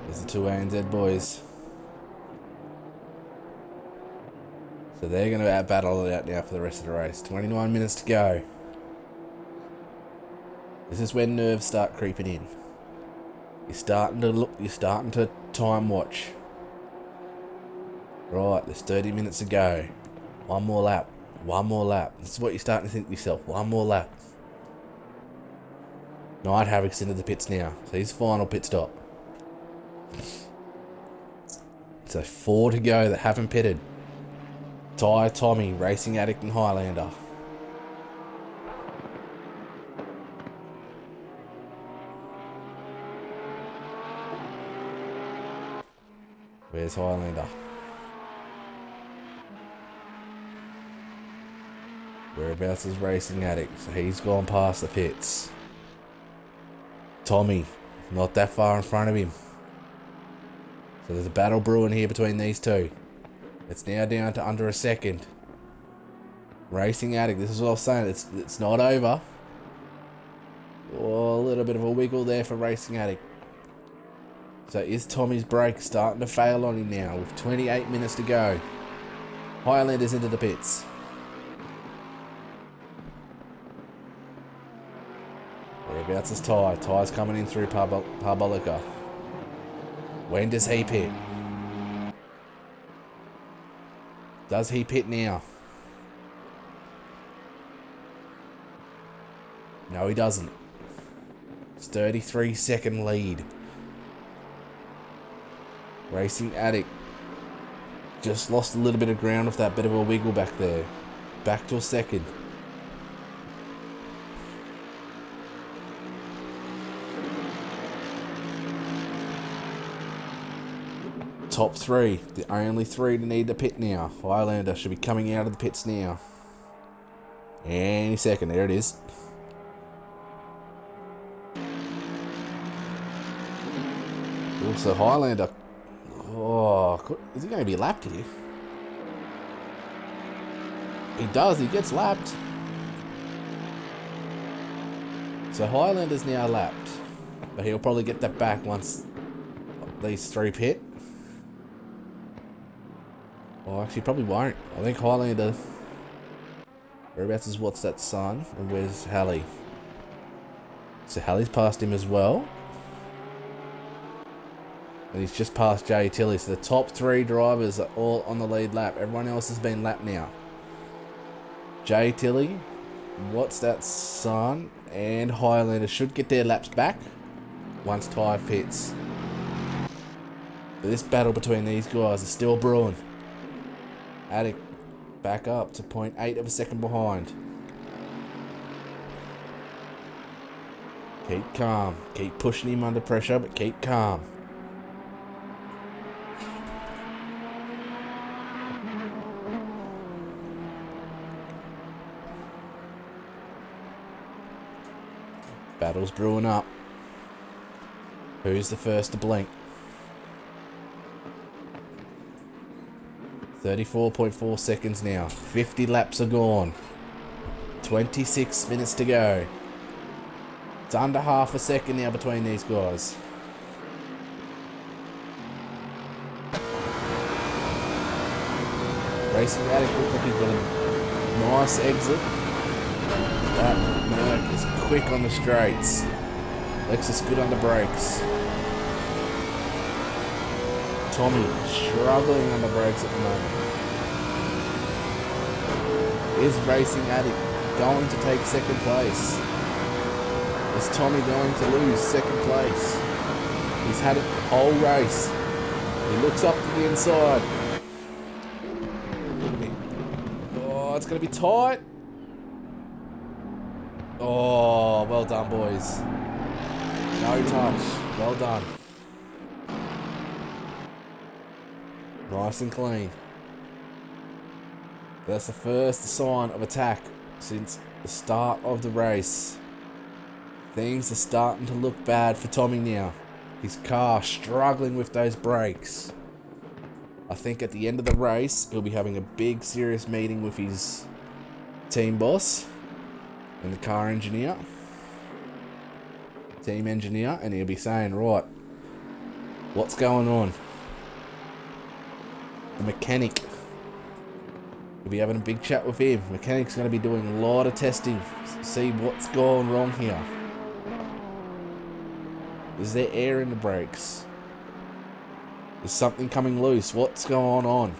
There's the two ANZ boys. So they're going to battle it out now for the rest of the race. 29 minutes to go. This is when nerves start creeping in. You're starting to look. You're starting to time watch. Right, there's 30 minutes to go. One more lap. One more lap. This is what you're starting to think to yourself. One more lap. Night Havoc's into the pits now. So his final pit stop. So 4 to go that haven't pitted. Ty, Tommy, Racing Addict and Highlander. Where's Highlander? Whereabouts is Racing Addict? So he's gone past the pits. Tommy, not that far in front of him. So there's a battle brewing here between these two. It's now down to under a second. Racing Addict, this is what I was saying, it's not over. Oh, a little bit of a wiggle there for Racing Addict. So is Tommy's brake starting to fail on him now with 28 minutes to go. Highlander's into the pits. Whereabouts is Ty? Ty's coming in through Parabolica. When does he pit? Does he pit now? No, he doesn't. It's 33-second lead. Racing Addict just lost a little bit of ground with that bit of a wiggle back there. back to a second. Top 3, the only 3 to need the pit now. Highlander should be coming out of the pits now. Any second, there it is. Also, Highlander. Oh, is he going to be lapped here? He does, he gets lapped. So Highlander's now lapped. But he'll probably get that back once these 3 pit. Oh, actually, probably won't. I think Highlander. Whereabouts is what's that son? And where's Halley? So Halley's passed him as well. And he's just passed Jay Tilley. So the top 3 drivers are all on the lead lap. Everyone else has been lapped now. Jay Tilley, what's that son, and Highlander should get their laps back once tyre pits. But this battle between these guys is still brewing. Attic back up to 0.8 of a second behind. Keep calm. Keep pushing him under pressure, but keep calm. Battle's brewing up. Who's the first to blink? 34.4 seconds now. 50 laps are gone. 26 minutes to go. It's under half a second now between these guys. Racing Attic looks like he's got a nice exit. That Merc is quick on the straights. Lexus good on the brakes. Tommy struggling on the brakes at the moment. Is Racing Attic going to take second place? Is Tommy going to lose second place? He's had it the whole race. He looks up to the inside. Oh, it's going to be tight. Oh, well done, boys. No touch. Well done. Nice and clean. That's the first sign of attack since the start of the race. Things are starting to look bad for Tommy now. His car struggling with those brakes. I think at the end of the race, he'll be having a big, serious meeting with his team boss and the car engineer, team engineer, and he'll be saying, right, what's going on? The mechanic. We'll be having a big chat with him. Mechanic's going to be doing a lot of testing. See what's going wrong here. Is there air in the brakes? Is something coming loose? What's going on?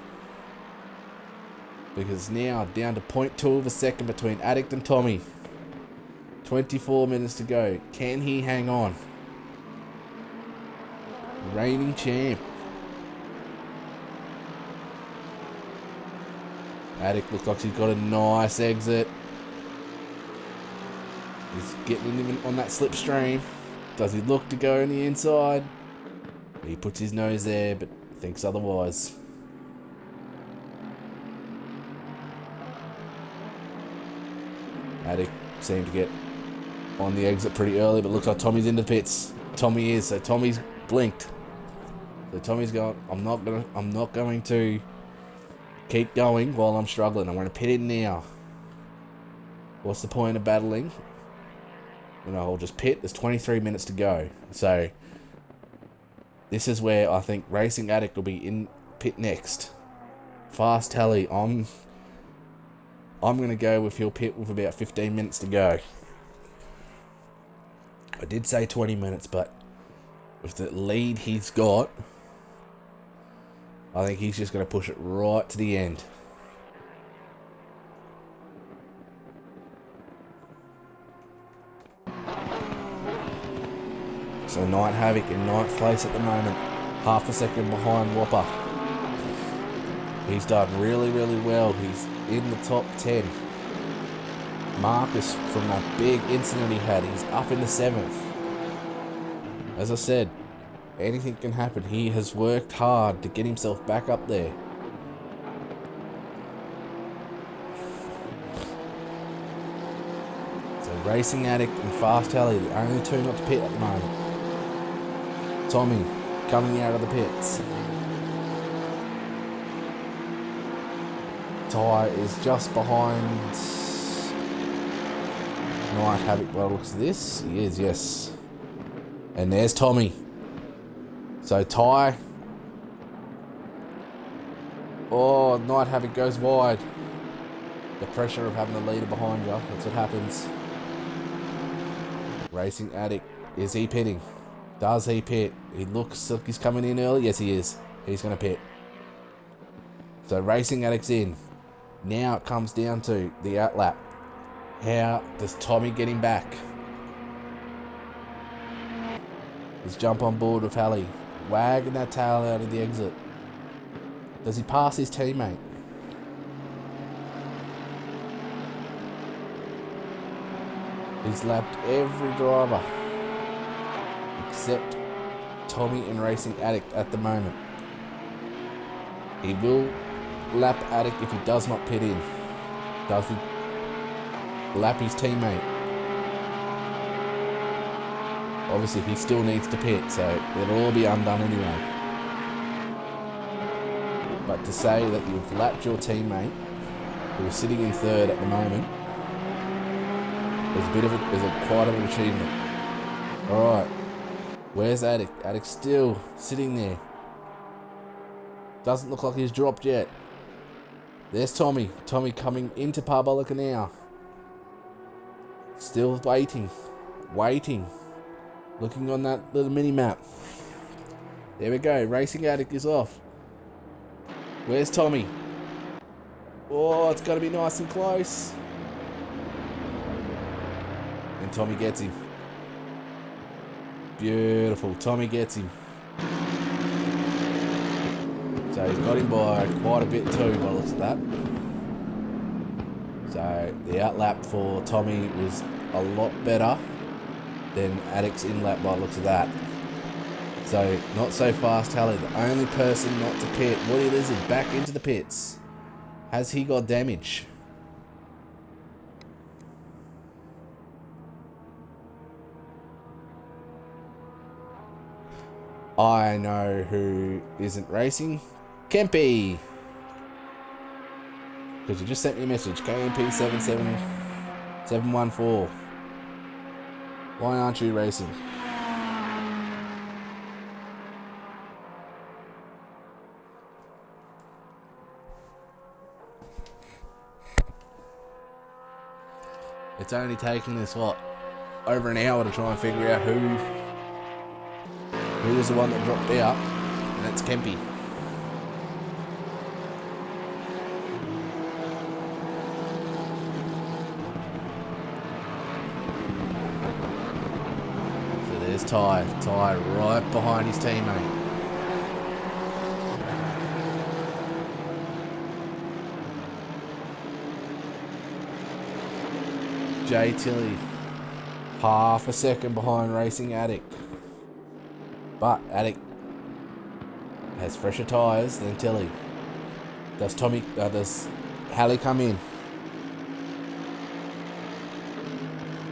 Because now down to 0.2 of a second between Addict and Tommy. 24 minutes to go. Can he hang on? Reigning champ. Attic looks like he's got a nice exit. He's getting him on that slipstream. Does he look to go on the inside? He puts his nose there, but thinks otherwise. Attic seemed to get on the exit pretty early, but looks like Tommy's in the pits. Tommy is, so Tommy's blinked. So Tommy's going, I'm not going to keep going while I'm struggling. I'm going to pit in now. What's the point of battling? You know, I'll just pit. There's 23 minutes to go. So this is where I think Racing Addict will be in pit next. Fast tally. I'm going to go with he'll pit with about 15 minutes to go. I did say 20 minutes, but with the lead he's got, I think he's just going to push it right to the end. So Night Havoc in ninth place at the moment. Half a second behind Whopper. He's done really, really well. He's in the top 10. Marcus, from that big incident he had, he's up in the 7th. As I said, anything can happen. He has worked hard to get himself back up there. So Racing Addict and Fast Tally, the only two not to pit at the moment. Tommy coming out of the pits. Ty is just behind Night Havoc by the looks of this. He is, yes. And there's Tommy. So Ty. Oh, Night Havoc goes wide. The pressure of having the leader behind you. That's what happens. Racing Addict. Is he pitting? Does he pit? He looks like he's coming in early. Yes, he is. He's going to pit. So Racing Addict's in. Now it comes down to the outlap. How does Tommy get him back? Let's jump on board with Halley. Wagging that tail out of the exit. Does he pass his teammate? He's lapped every driver except Tommy and Racing Addict at the moment. He will lap Addict if he does not pit in. Does he lap his teammate? Obviously he still needs to pit, so it'll all be undone anyway. But to say that you've lapped your teammate, who is sitting in 3rd at the moment, is quite an achievement. Alright, where's Addict? Addict's still sitting there. Doesn't look like he's dropped yet. There's Tommy. Tommy coming into Parabolica now. Still waiting. Waiting. Looking on that little mini map. There we go. Racing Addict is off. Where's Tommy? Oh, it's got to be nice and close. And Tommy gets him. Beautiful. Tommy gets him. So he's got him by quite a bit too, by the looks of that. So the outlap for Tommy was a lot better than Addict's inlap by the looks of that. So not so fast, Halley. The only person not to pit. Woody Lizard back into the pits. Has he got damage? I know who isn't racing. Kempy! Because you just sent me a message. KMP77714. Why aren't you racing? It's only taken us, what, over an hour to try and figure out who was the one that dropped out, and that's Kempy. So there's Ty right behind his teammate. Jay Tilley, half a second behind Racing Addict. But Addict has fresher tyres than Tilley. Does Halley come in?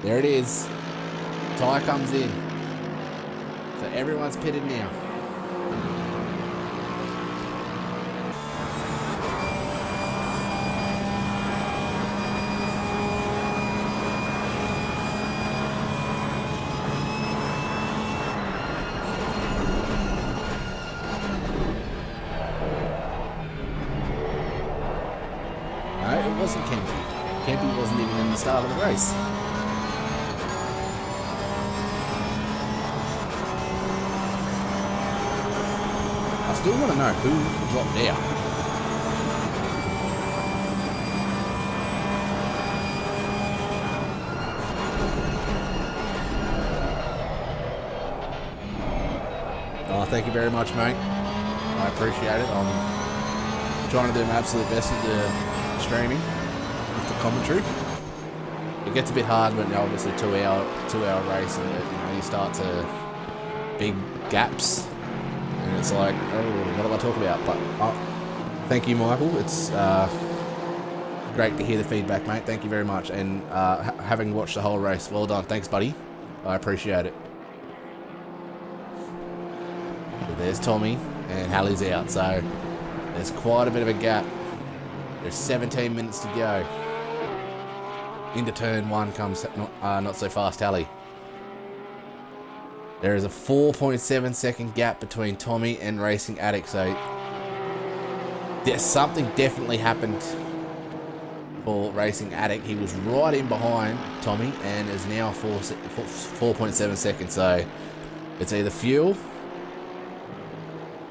There it is. Ty comes in. So everyone's pitted now. It wasn't Kempy. Kempy wasn't even in the start of the race. I still want to know who dropped out. Oh, thank you very much, mate. I appreciate it. trying to do my absolute best with the streaming, with the commentary. It gets a bit hard when obviously two-hour race and you start to big gaps, and it's like, oh, what do I talk about? But thank you, Michael. It's great to hear the feedback, mate. Thank you very much. And having watched the whole race, well done. Thanks, buddy. I appreciate it. So there's Tommy, and Hallie's out. So there's quite a bit of a gap. There's 17 minutes to go. Into turn one comes not so fast Hallie. There is a 4.7 second gap between Tommy and Racing Addict. So there's something definitely happened for Racing Addict. He was right in behind Tommy and is now 4.7 seconds. So it's either fuel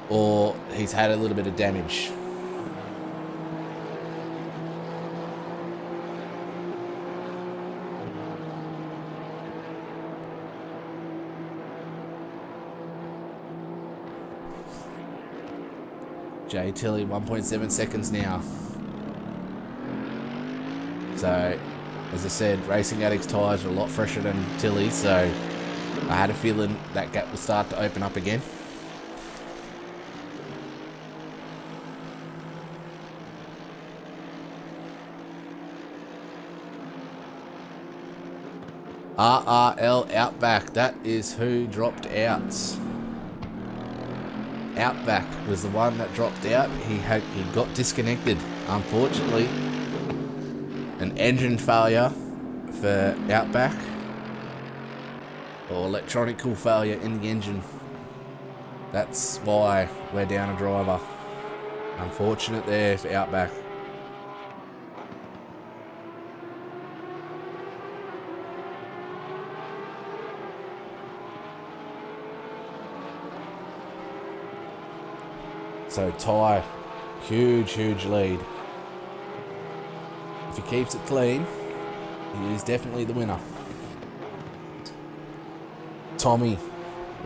or he's had a little bit of damage. Jay Tilly, 1.7 seconds now. So, as I said, Racing Addict's tyres are a lot fresher than Tilly's, so I had a feeling that gap will start to open up again. RRL Outback, that is who dropped out. Outback was the one that dropped out. He got disconnected, unfortunately. An engine failure for Outback, or electronical failure in the engine. That's why we're down a driver. Unfortunate there for Outback. So Ty, huge lead. If he keeps it clean, he is definitely the winner. Tommy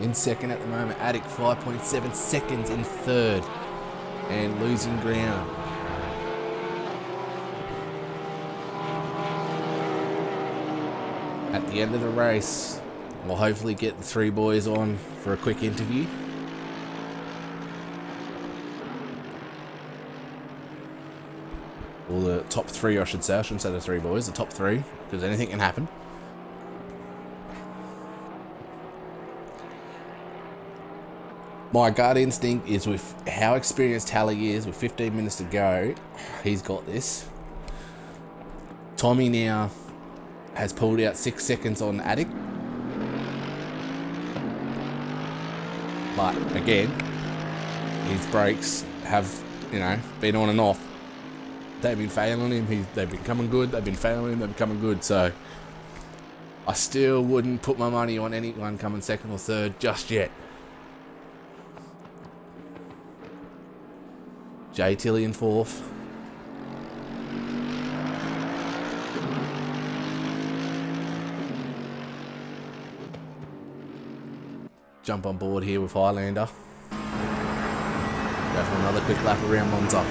in second at the moment. Attic 5.7 seconds in third and losing ground. At the end of the race, we'll hopefully get the three boys on for a quick interview. Or the top three, I should say. I shouldn't say the three boys, the top three, because anything can happen. My gut instinct is, with how experienced Hallie is, with 15 minutes to go, he's got this. Tommy now has pulled out 6 seconds on Addict. But again, his brakes have, been on and off. They've been failing him. They've been coming good. They've been failing him. They've been coming good. So I still wouldn't put my money on anyone coming second or third just yet. Jay Tilly in fourth. Jump on board here with Highlander. Go for another quick lap around Monza.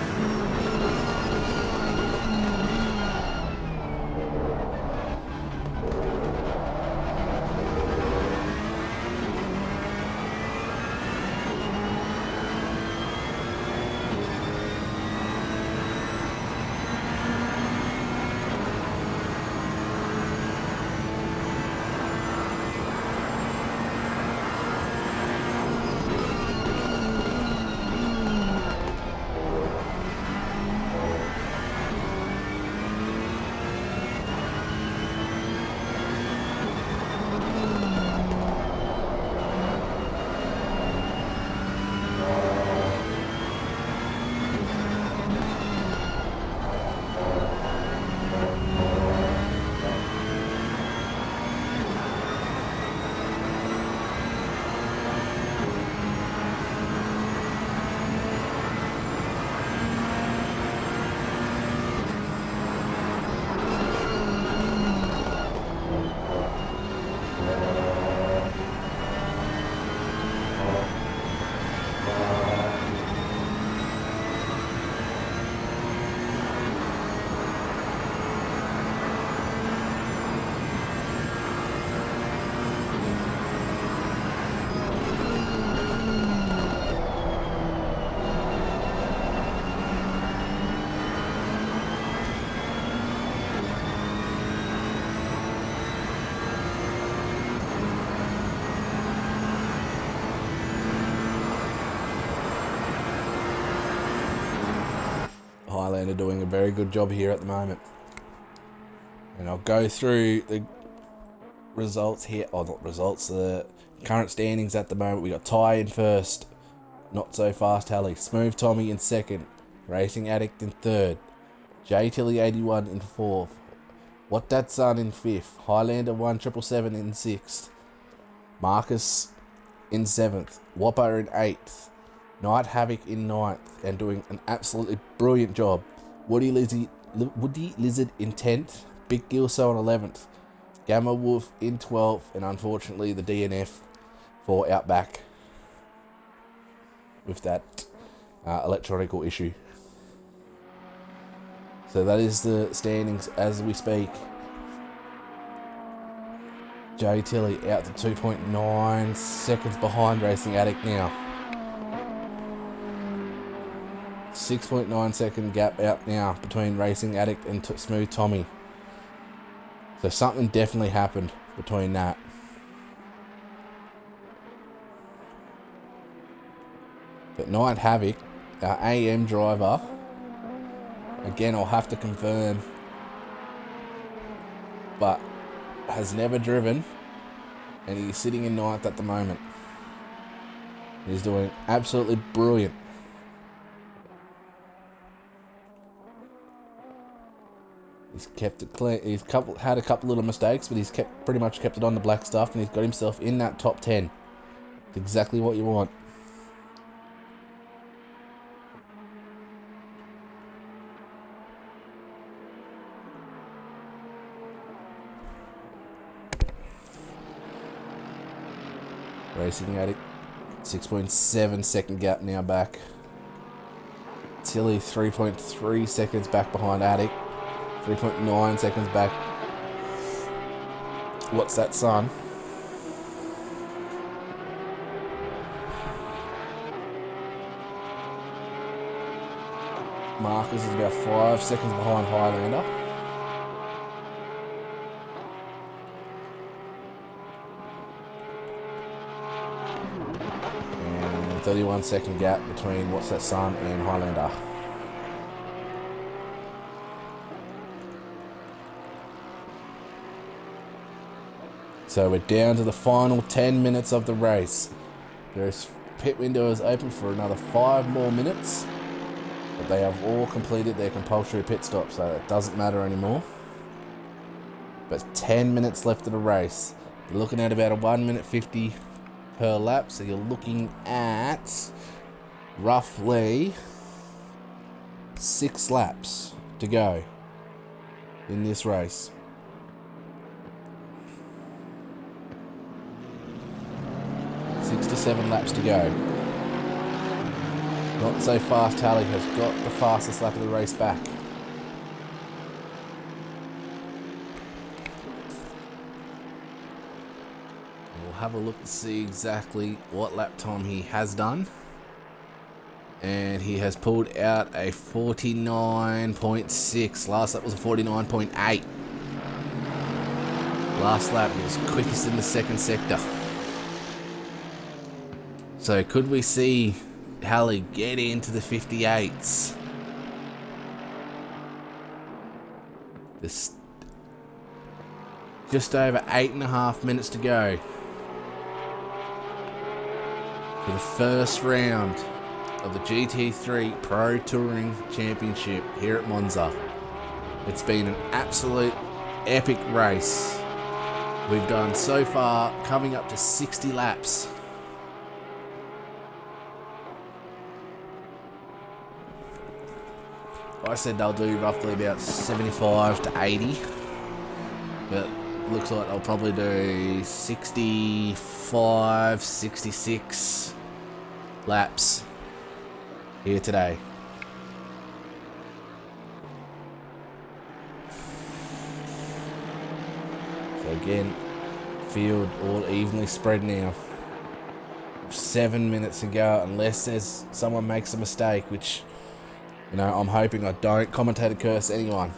Highlander doing a very good job here at the moment. And I'll go through the results here. Oh, not results. The current standings at the moment. We got Ty in first. Not So Fast Halley. Smooth Tommy in second. Racing Addict in third. J Tilly 81 in fourth. What That Son in fifth. Highlander 1777 in sixth. Marcus in seventh. Whopper in eighth. Night Havoc in ninth and doing an absolutely brilliant job. Woody Lizard in 10th. Big Gilso in 11th. Gamma Wolf in 12th, and unfortunately the DNF for Outback with that electronical issue. So that is the standings as we speak. J Tilly out to 2.9 seconds behind Racing Addict now. 6.9 second gap out now between Racing Addict and Smooth Tommy. So something definitely happened between that. But Night Havoc, our AM driver, again I'll have to confirm, but has never driven, and he's sitting in ninth at the moment. He's doing absolutely brilliant. He's kept it clean. He's had a couple little mistakes, but he's pretty much kept it on the black stuff, and he's got himself in that top 10. It's exactly what you want. Racing Addict, 6.7 second gap now back. Tilly 3.3 seconds back behind Addict. 3.9 seconds back. What's That Son? Marcus is about 5 seconds behind Highlander. And 31 second gap between What's That Son and Highlander. So we're down to the final 10 minutes of the race. There's pit window is open for another 5 more minutes, but they have all completed their compulsory pit stop, so it doesn't matter anymore. But 10 minutes left of the race. You're looking at about a 1 minute 50 per lap, so you're looking at roughly 6 laps to go in this race. 6 to 7 laps to go. Not So Fast Halley has got the fastest lap of the race back. We'll have a look to see exactly what lap time he has done. And he has pulled out a 49.6. Last lap was a 49.8. Last lap he was quickest in the second sector. So could we see Halley get into the 58s? There's just over 8.5 minutes to go for the first round of the GT3 Pro Touring Championship here at Monza. It's been an absolute epic race. We've done so far coming up to 60 laps. I said they'll do roughly about 75 to 80, but looks like they'll probably do 65, 66 laps here today. So again, field all evenly spread now. 7 minutes to go, unless there's someone makes a mistake, which, you know, I'm hoping I don't commentator curse anyone.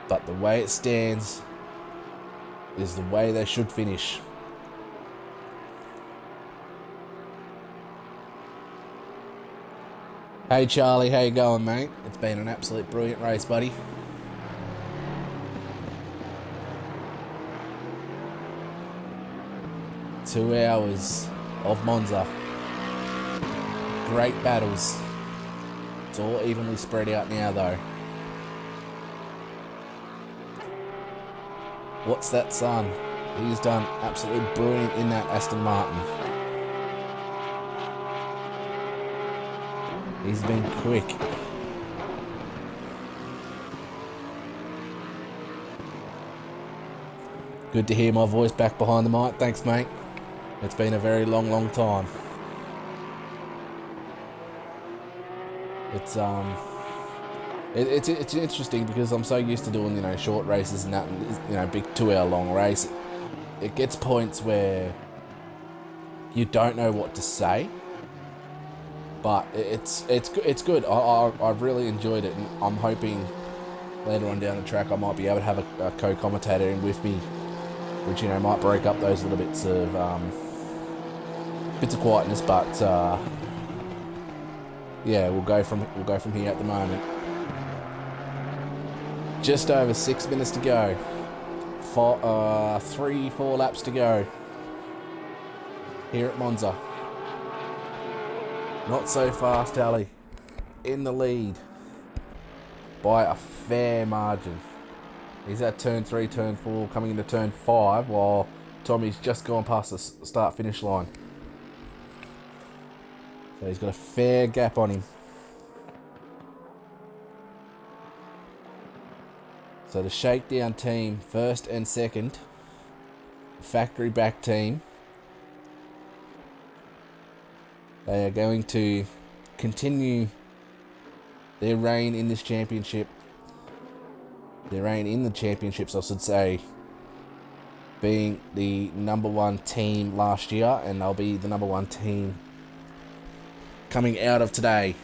But the way it stands is the way they should finish. Hey Charlie, how you going, mate? It's been an absolute brilliant race, buddy. Two hours of Monza. Great battles. It's all evenly spread out now, though. What's that son? He's done absolutely brilliant in that Aston Martin. He's been quick. Good to hear my voice back behind the mic. Thanks, mate. It's been a very long time. It's interesting because I'm so used to doing, short races and that, big 2 hour long race. It gets points where you don't know what to say, but it's good. I've really enjoyed it, and I'm hoping later on down the track I might be able to have a co-commentator in with me, which might break up those little bits of quietness. But yeah, we'll go from here at the moment. Just over 6 minutes to go. 3-4 laps to go here at Monza. Not so fast, Ali. In the lead by a fair margin. He's at turn 3, turn 4, coming into turn 5, while Tommy's just gone past the start-finish line. So he's got a fair gap on him. So the shakedown team, first and second. Factory back team. They are going to continue their reign in this championship. Their reign in the championships, I should say. Being the number 1 team last year, and they'll be the number 1 team coming out of today.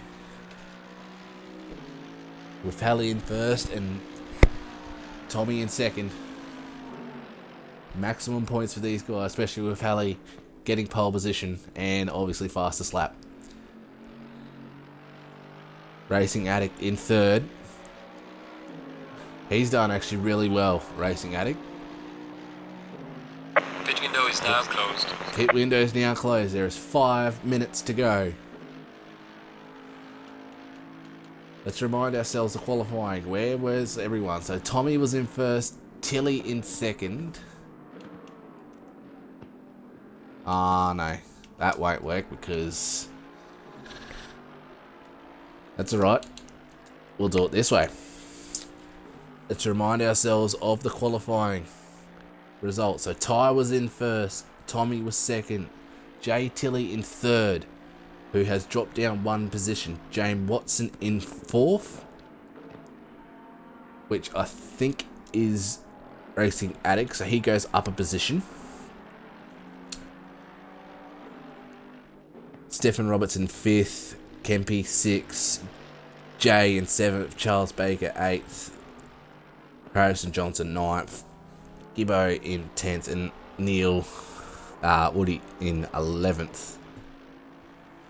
With Halley in first and Tommy in second. Maximum points for these guys, especially with Halley getting pole position and obviously fastest lap. Racing Addict in third. He's done actually really well, Racing Addict. Pit window is now closed. Pit window is now closed. There is 5 minutes to go. Let's remind ourselves of qualifying. Where was everyone? So Tommy was in first, Tilly in second. No. That won't work because... That's alright. We'll do it this way. Let's remind ourselves of the qualifying results. So Ty was in first, Tommy was second, Jay Tilly in third, who has dropped down 1 position. James Watson in 4th, which I think is Racing Addict, so he goes up a position. Stephen Roberts in 5th, Kempy 6th, Jay in 7th, Charles Baker 8th, Harrison Johnson 9th, Gibbo in 10th, and Neil Woody in 11th.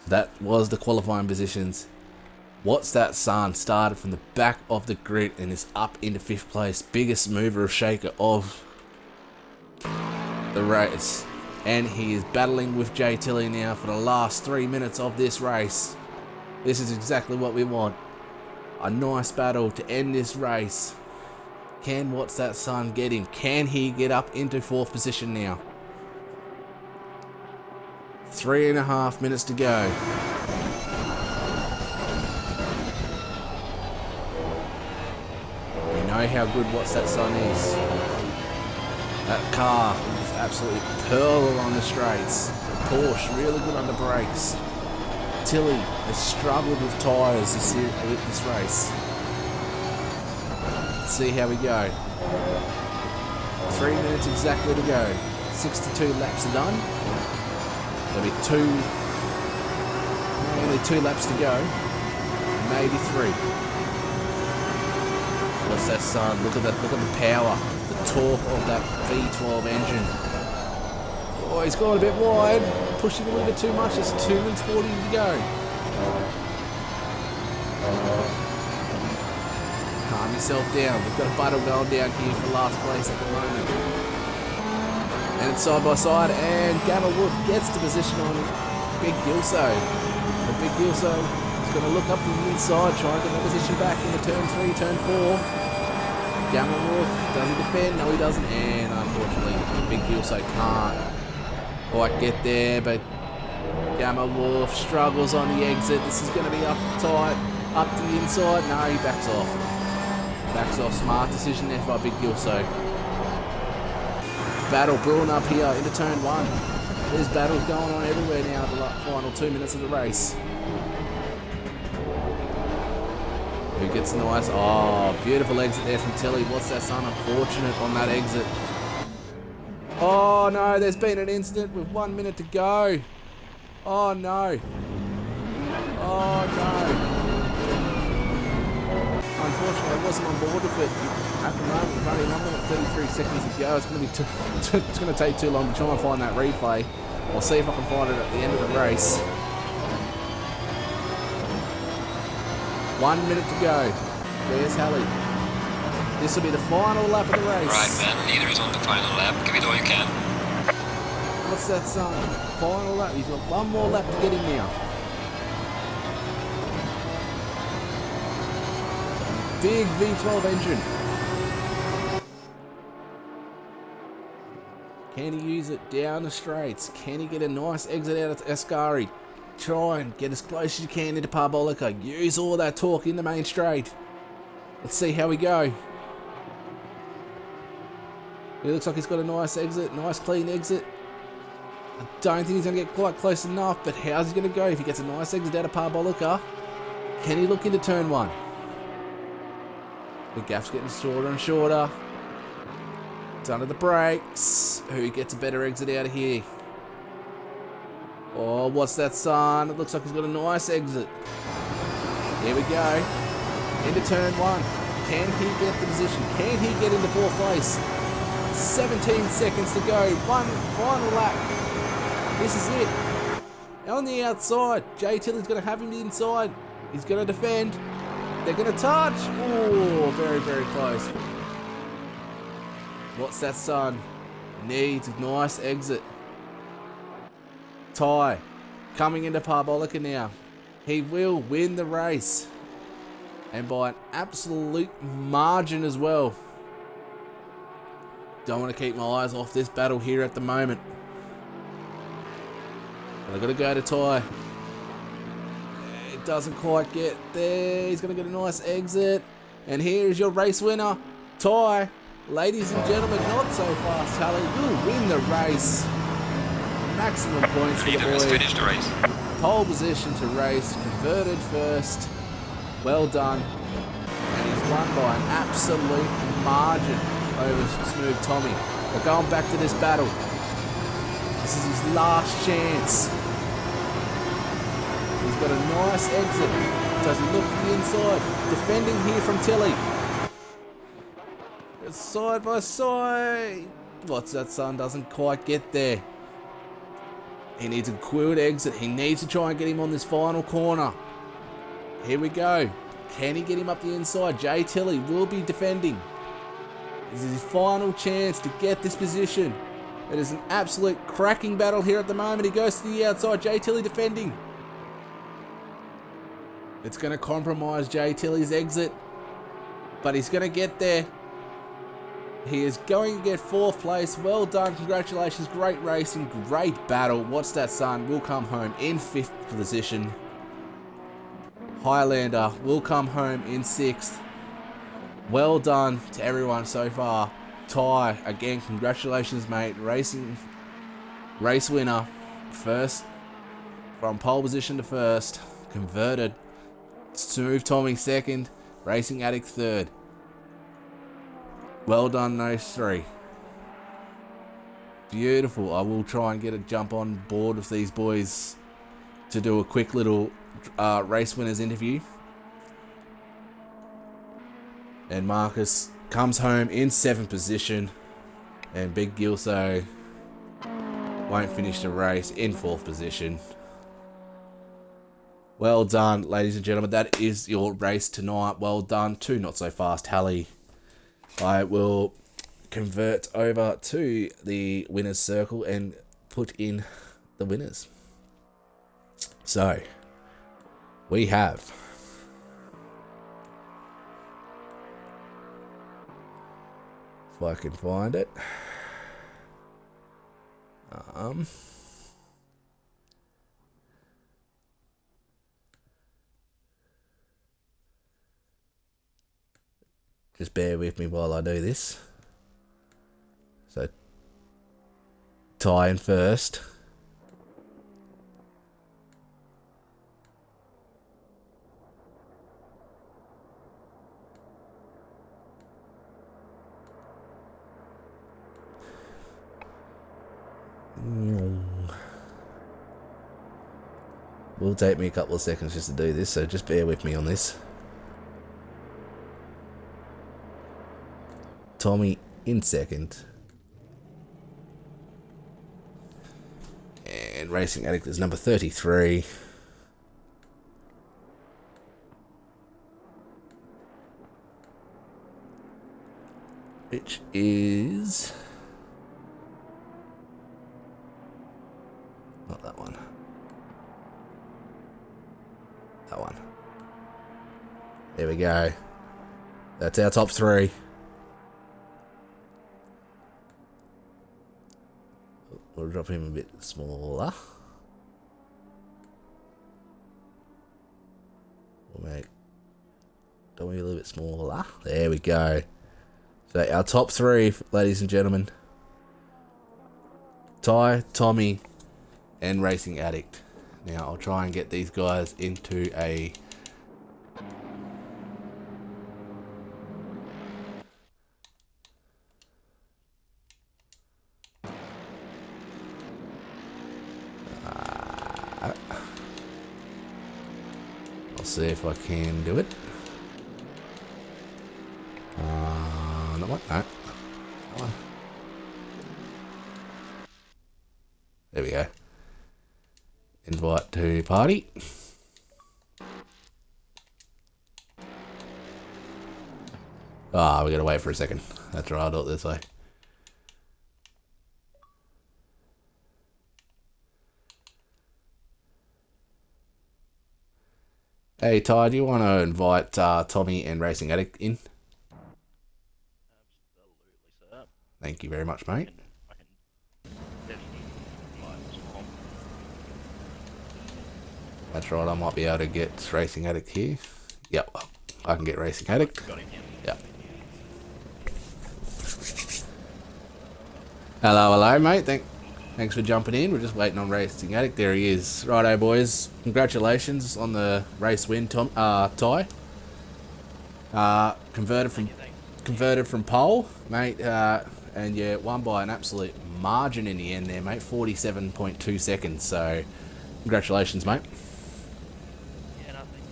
That was the qualifying positions. What's That Son started from the back of the grid and is up into 5th place. Biggest mover or shaker of the race. And he is battling with Jay Tilly now for the last 3 minutes of this race. This is exactly what we want. A nice battle to end this race. Can What's That Son get him? Can he get up into 4th position now? 3.5 minutes to go. We know how good What's That Son is. That car is absolutely pearl on the straights. Porsche really good under brakes. Tilly has struggled with tyres this race. Let's see how we go. 3 minutes exactly to go. 62 laps are done. There'll be only 2 laps to go. Maybe 3. What's That Son? Look at the power, the torque of that V12 engine. Oh, he's gone a bit wide, pushing a little bit too much. It's 2 minutes 40 to go. Calm yourself down. We've got a battle going down here for last place at the moment. And it's side by side, and Gamma Wolf gets the position on Big Gilso. But Big Gilso is going to look up to the inside, try and get the position back into turn 3, turn 4. Gamma Wolf, does he defend? No, he doesn't. And unfortunately, Big Gilso can't quite get there, but Gamma Wolf struggles on the exit. This is going to be up tight, up to the inside. No, he backs off. Backs off. Smart decision there by Big Gilso. Battle brewing up here into turn 1. There's battles going on everywhere now the final 2 minutes of the race. Who gets a nice, oh, beautiful exit there from Tilly. What's that, son? Unfortunate on that exit. Oh no, there's been an incident with 1 minute to go. Oh no. Oh no. Unfortunately, I wasn't on board with it. At the moment, we've only 1 minute 33 seconds to go. It's going to be it's going to take too long to try and find that replay. I'll see if I can find it at the end of the race. 1 minute to go. There's Hallie. This will be the final lap of the race. Right, man. Leader is on the final lap. Give it all you can. What's that, son? Final lap. He's got one more lap to get in now. Big V12 engine. Can he use it down the straights? Can he get a nice exit out of Ascari? Try and get as close as you can into Parabolica. Use all that torque in the main straight. Let's see how we go. It looks like he's got a nice exit, nice clean exit. I don't think he's going to get quite close enough, but how's he going to go if he gets a nice exit out of Parabolica? Can he look into turn 1? The gap's getting shorter and shorter. It's under the brakes. Who gets a better exit out of here? Oh, what's that, son? It looks like he's got a nice exit. Here we go. Into turn 1. Can he get the position? Can he get into 4th place? 17 seconds to go. One final lap. This is it. On the outside, Jay Tilly's going to have him the inside. He's going to defend. They're going to touch. Oh, very, very close. What's that, son? Needs a nice exit. Ty coming into Parabolica now. He will win the race. And by an absolute margin as well. Don't want to keep my eyes off this battle here at the moment. But I've got to go to Ty. It doesn't quite get there. He's going to get a nice exit. And here is your race winner, Ty. Ladies and gentlemen, not so fast, Tully. Will win the race. Maximum points for the Leader has boy. finished the race. Pole position to race. Converted first. Well done. And he's won by an absolute margin over Smooth Tommy. We're going back to this battle. This is his last chance. He's got a nice exit. Does he look to the inside? Defending here from Tilly. It's side by side. What's that, son? Doesn't quite get there. He needs a quick exit. He needs to try and get him on this final corner. Here we go. Can he get him up the inside? Jay Tilly will be defending. This is his final chance to get this position. It is an absolute cracking battle here at the moment. He goes to the outside. Jay Tilly defending. It's going to compromise Jay Tilly's exit. But he's going to get there. He is going to get 4th place. Well done. Congratulations. Great racing. Great battle. What's that, son? Will come home in 5th position. Highlander will come home in 6th. Well done to everyone so far. Ty, again, congratulations, mate. Race winner. First, from pole position to 1st. Converted. Smooth Tommy 2nd. Racing Addict 3rd. Well done, those 3. Beautiful. I will try and get a jump on board with these boys to do a quick little race winners interview. And Marcus comes home in 7th position. And Big Gilso won't finish the race in 4th position. Well done, ladies and gentlemen. That is your race tonight. Well done to Not So Fast Hallie. I will convert over to the winner's circle and put in the winners. So, we have if I can find it. Just bear with me while I do this. So, Ty in first. Will take me a couple of seconds just to do this, so just bear with me on this. Tommy in second. And Racing Addict is number 33. Which is... not that one. That one. There we go. That's our top three. We'll drop him a bit smaller. We'll make Tommy a little bit smaller. There we go. So our top three, ladies and gentlemen. Ty, Tommy, and Racing Addict. Now I'll try and get these guys into a... I'll see if I can do it. Not one. No. That one. There we go. Invite to party. We gotta wait for a second. That's right, I'll do it this way. Hey Ty, do you want to invite Tommy and Racing Addict in? Absolutely, sir. Thank you very much, mate. I can definitely invite Tom. That's right, I might be able to get Racing Addict here. Yep, I can get Racing Addict. Got him here. Yep. Hello, mate. Thanks for jumping in. We're just waiting on Racing Addict. There he is. Righto, boys. Congratulations on the race win, Ty. Converted from pole, mate. And yeah, won by an absolute margin in the end there, mate. 47.2 seconds. So, congratulations, mate. Yeah, no, thank you.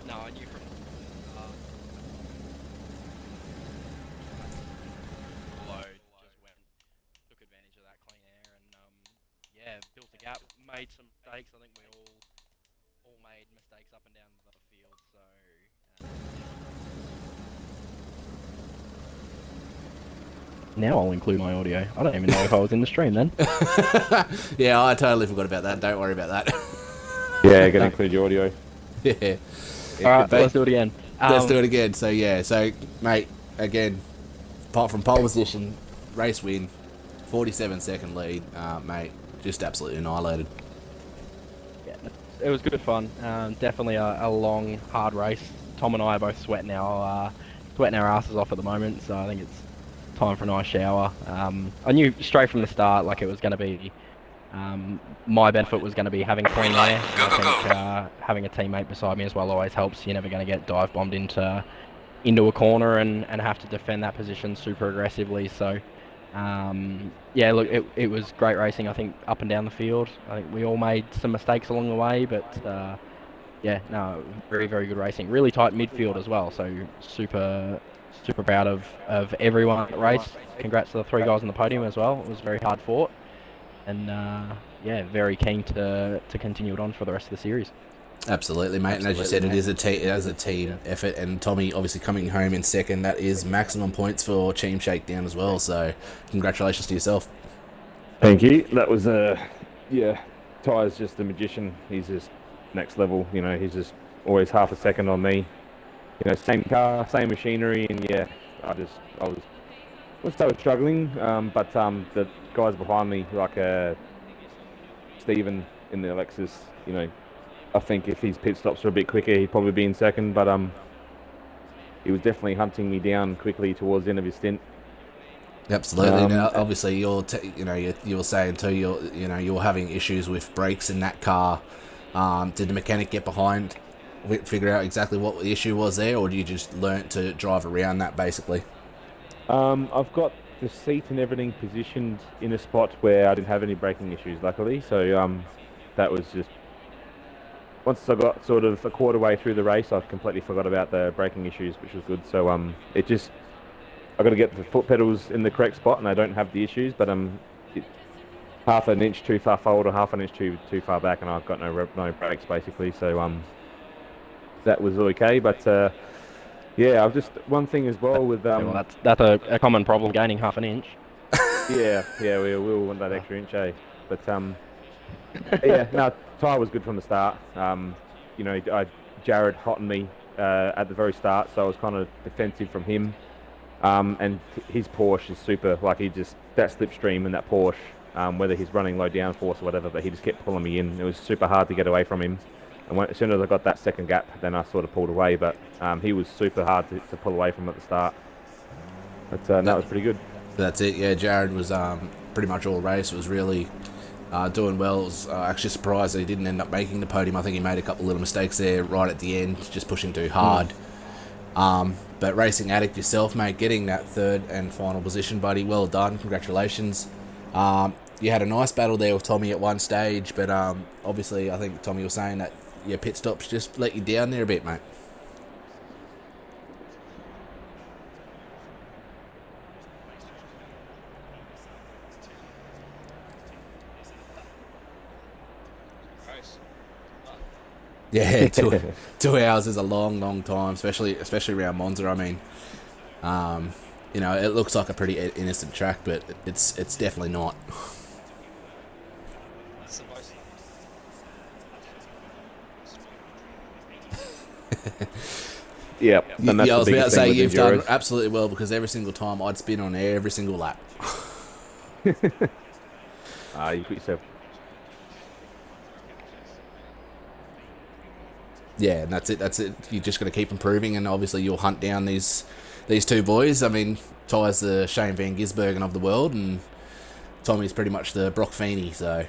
No, I knew from below just went, took advantage of that clean air and yeah, built a gap, made some mistakes. I think we all made mistakes up and down the field, so now I'll include my audio. I don't even know if I was in the stream then. Yeah, I totally forgot about that. Don't worry about that. Yeah, gotta include your audio. Yeah. Alright, let's do it again. Let's do it again. So yeah, mate, again, apart from pole position, race win, 47-second lead, mate, just absolutely annihilated. Yeah, it was good fun. Definitely a long, hard race. Tom and I are both sweating our asses off at the moment, so I think it's time for a nice shower. I knew straight from the start, like, it was going to be my benefit was going to be having clean air. I think having a teammate beside me as well always helps. You're never going to get dive bombed into a corner and have to defend that position super aggressively. So yeah, look, it was great racing. I think up and down the field. I think we all made some mistakes along the way, but Yeah, no, very, very good racing. Really tight midfield as well. So super, super proud of everyone at the race. Congrats to the 3 guys on the podium as well. It was very hard fought, and yeah, very keen to continue it on for the rest of the series. Absolutely, mate. And as you said, it is a team effort. And Tommy, obviously coming home in second, that is maximum points for Team Shakedown as well. So, congratulations to yourself. Thank you. That was yeah. Ty's just a magician. He's just next level. You know, he's just always half a second on me. You know, same car, same machinery, and yeah, I was struggling. But the guys behind me, like Stephen in the Lexus, you know, I think if his pit stops were a bit quicker, he'd probably be in second. But he was definitely hunting me down quickly towards the end of his stint. Absolutely. Now, obviously, you were saying too, you're having issues with brakes in that car. Did the mechanic get behind, figure out exactly what the issue was there, or do you just learn to drive around that basically? I've got the seat and everything positioned in a spot where I didn't have any braking issues, luckily. So that was just once I got sort of a quarter way through the race, I completely forgot about the braking issues, which was good. So it just I got to get the foot pedals in the correct spot, and I don't have the issues. But half an inch too far forward or half an inch too far back, and I've got no brakes basically. So that was okay. But yeah, I've just one thing as well with Well, that's a common problem, gaining half an inch. yeah, we will want that extra inch, eh? But yeah, no, Ty was good from the start. You know, Jared hottened me at the very start, so I was kind of defensive from him. And his Porsche is super, like that slipstream and that Porsche, whether he's running low downforce or whatever, but he just kept pulling me in. It was super hard to get away from him. And as soon as I got that second gap, then I sort of pulled away, but he was super hard to pull away from at the start. But that was pretty good. That's it, yeah. Jared was pretty much all race, was really doing well. I was actually surprised that he didn't end up making the podium. I think he made a couple of little mistakes there right at the end, just pushing too hard. But Racing Addict yourself, mate, getting that third and final position, buddy, well done, congratulations. You had a nice battle there with Tommy at one stage, but obviously I think Tommy was saying that your pit stops just let you down there a bit, mate. Yeah, 2 hours is a long time, especially around Monza. I mean, you know, it looks like a pretty innocent track, but it's definitely not. Yeah, I was about to say you've done absolutely well, because every single time I'd spin on every single lap. You put yourself. Yeah, and that's it. You're just going to keep improving, and obviously you'll hunt down these 2 boys. I mean, Ty's the Shane Van Gisbergen of the world, and Tommy's pretty much the Brock Feeney, so...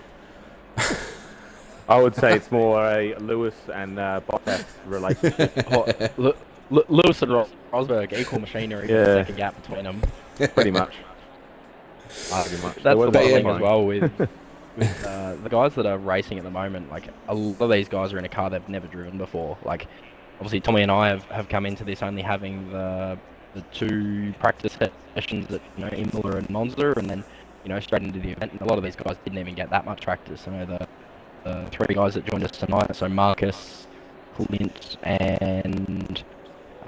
I would say it's more a Lewis and Bottas relationship. Lewis and Rosberg, equal machinery, second gap between them. Pretty much. That's the one thing as well with the guys that are racing at the moment. Like, a lot of these guys are in a car they've never driven before. Like, obviously Tommy and I have come into this only having the 2 practice sessions at, you know, Imola and Monza, and then, you know, straight into the event. And a lot of these guys didn't even get that much practice. I know the 3 guys that joined us tonight, so Marcus, Clint, and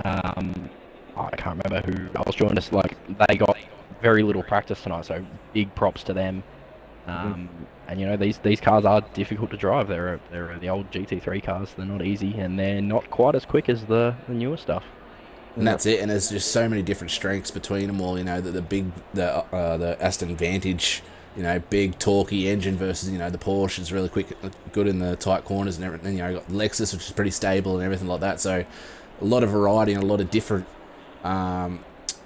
I can't remember who else joined us. Like, they got very little practice tonight, so big props to them. And you know, these cars are difficult to drive. They're the old GT3 cars. They're not easy, and they're not quite as quick as the newer stuff. And that's it. And there's just so many different strengths between them all. You know, the Aston Vantage, you know, big torquey engine versus, you know, the Porsche is really quick, good in the tight corners and everything. You know, you got Lexus, which is pretty stable and everything like that. So a lot of variety and a lot of different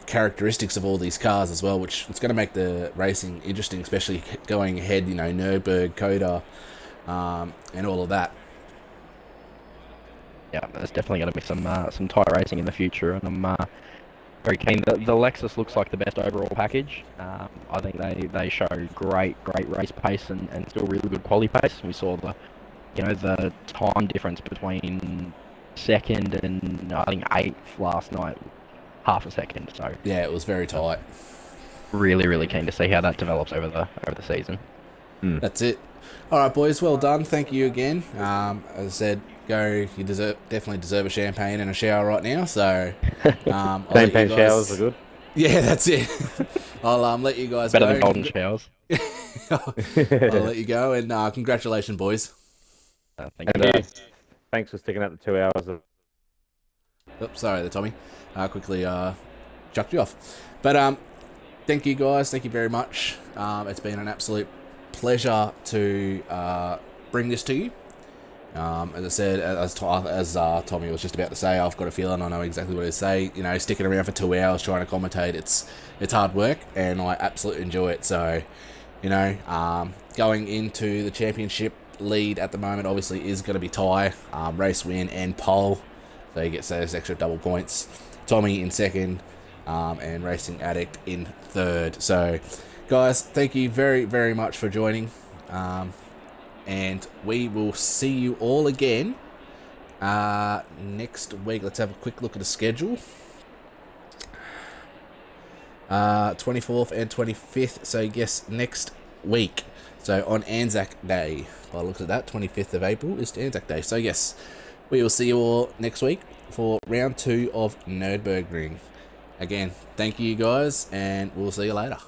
characteristics of all these cars as well, which it's going to make the racing interesting, especially going ahead, you know, Nürburgring, Coda, and all of that. Yeah, there's definitely going to be some tight racing in the future, and I'm very keen. The Lexus looks like the best overall package. I think they show great race pace and still really good quali pace. We saw the you know, the time difference between second and I think eighth last night, half a second. So Yeah, it was very tight. really, really keen to see how that develops over the season. That's it. All right, boys. Well done. Thank you again. As I said, go. You definitely deserve a champagne and a shower right now. So, I'll let you Champagne guys- showers are good. Yeah, that's it. I'll let you guys Better go. than golden showers. I'll let you go, and congratulations, boys. Thank And you. thanks for sticking out the 2 hours of. Oops, sorry there, Tommy. Quickly chucked you off. But thank you guys. Thank you very much. It's been an absolute pleasure to bring this to you. As I said, as Tommy was just about to say, I've got a feeling I know exactly what to say. You know, sticking around for 2 hours trying to commentate, it's hard work, and I absolutely enjoy it. So, you know, going into the championship lead at the moment obviously is going to be Ty, race win and pole, so he gets those extra double points. Tommy in second, and Racing Addict in third. So, guys, thank you very, very much for joining. And we will see you all again next week. Let's have a quick look at the schedule. 24th and 25th. So yes, next week. So on Anzac Day. By the looks of that, 25th of April is Anzac Day. So yes, we will see you all next week for round 2 of Nürburgring. Again, thank you guys, and we'll see you later.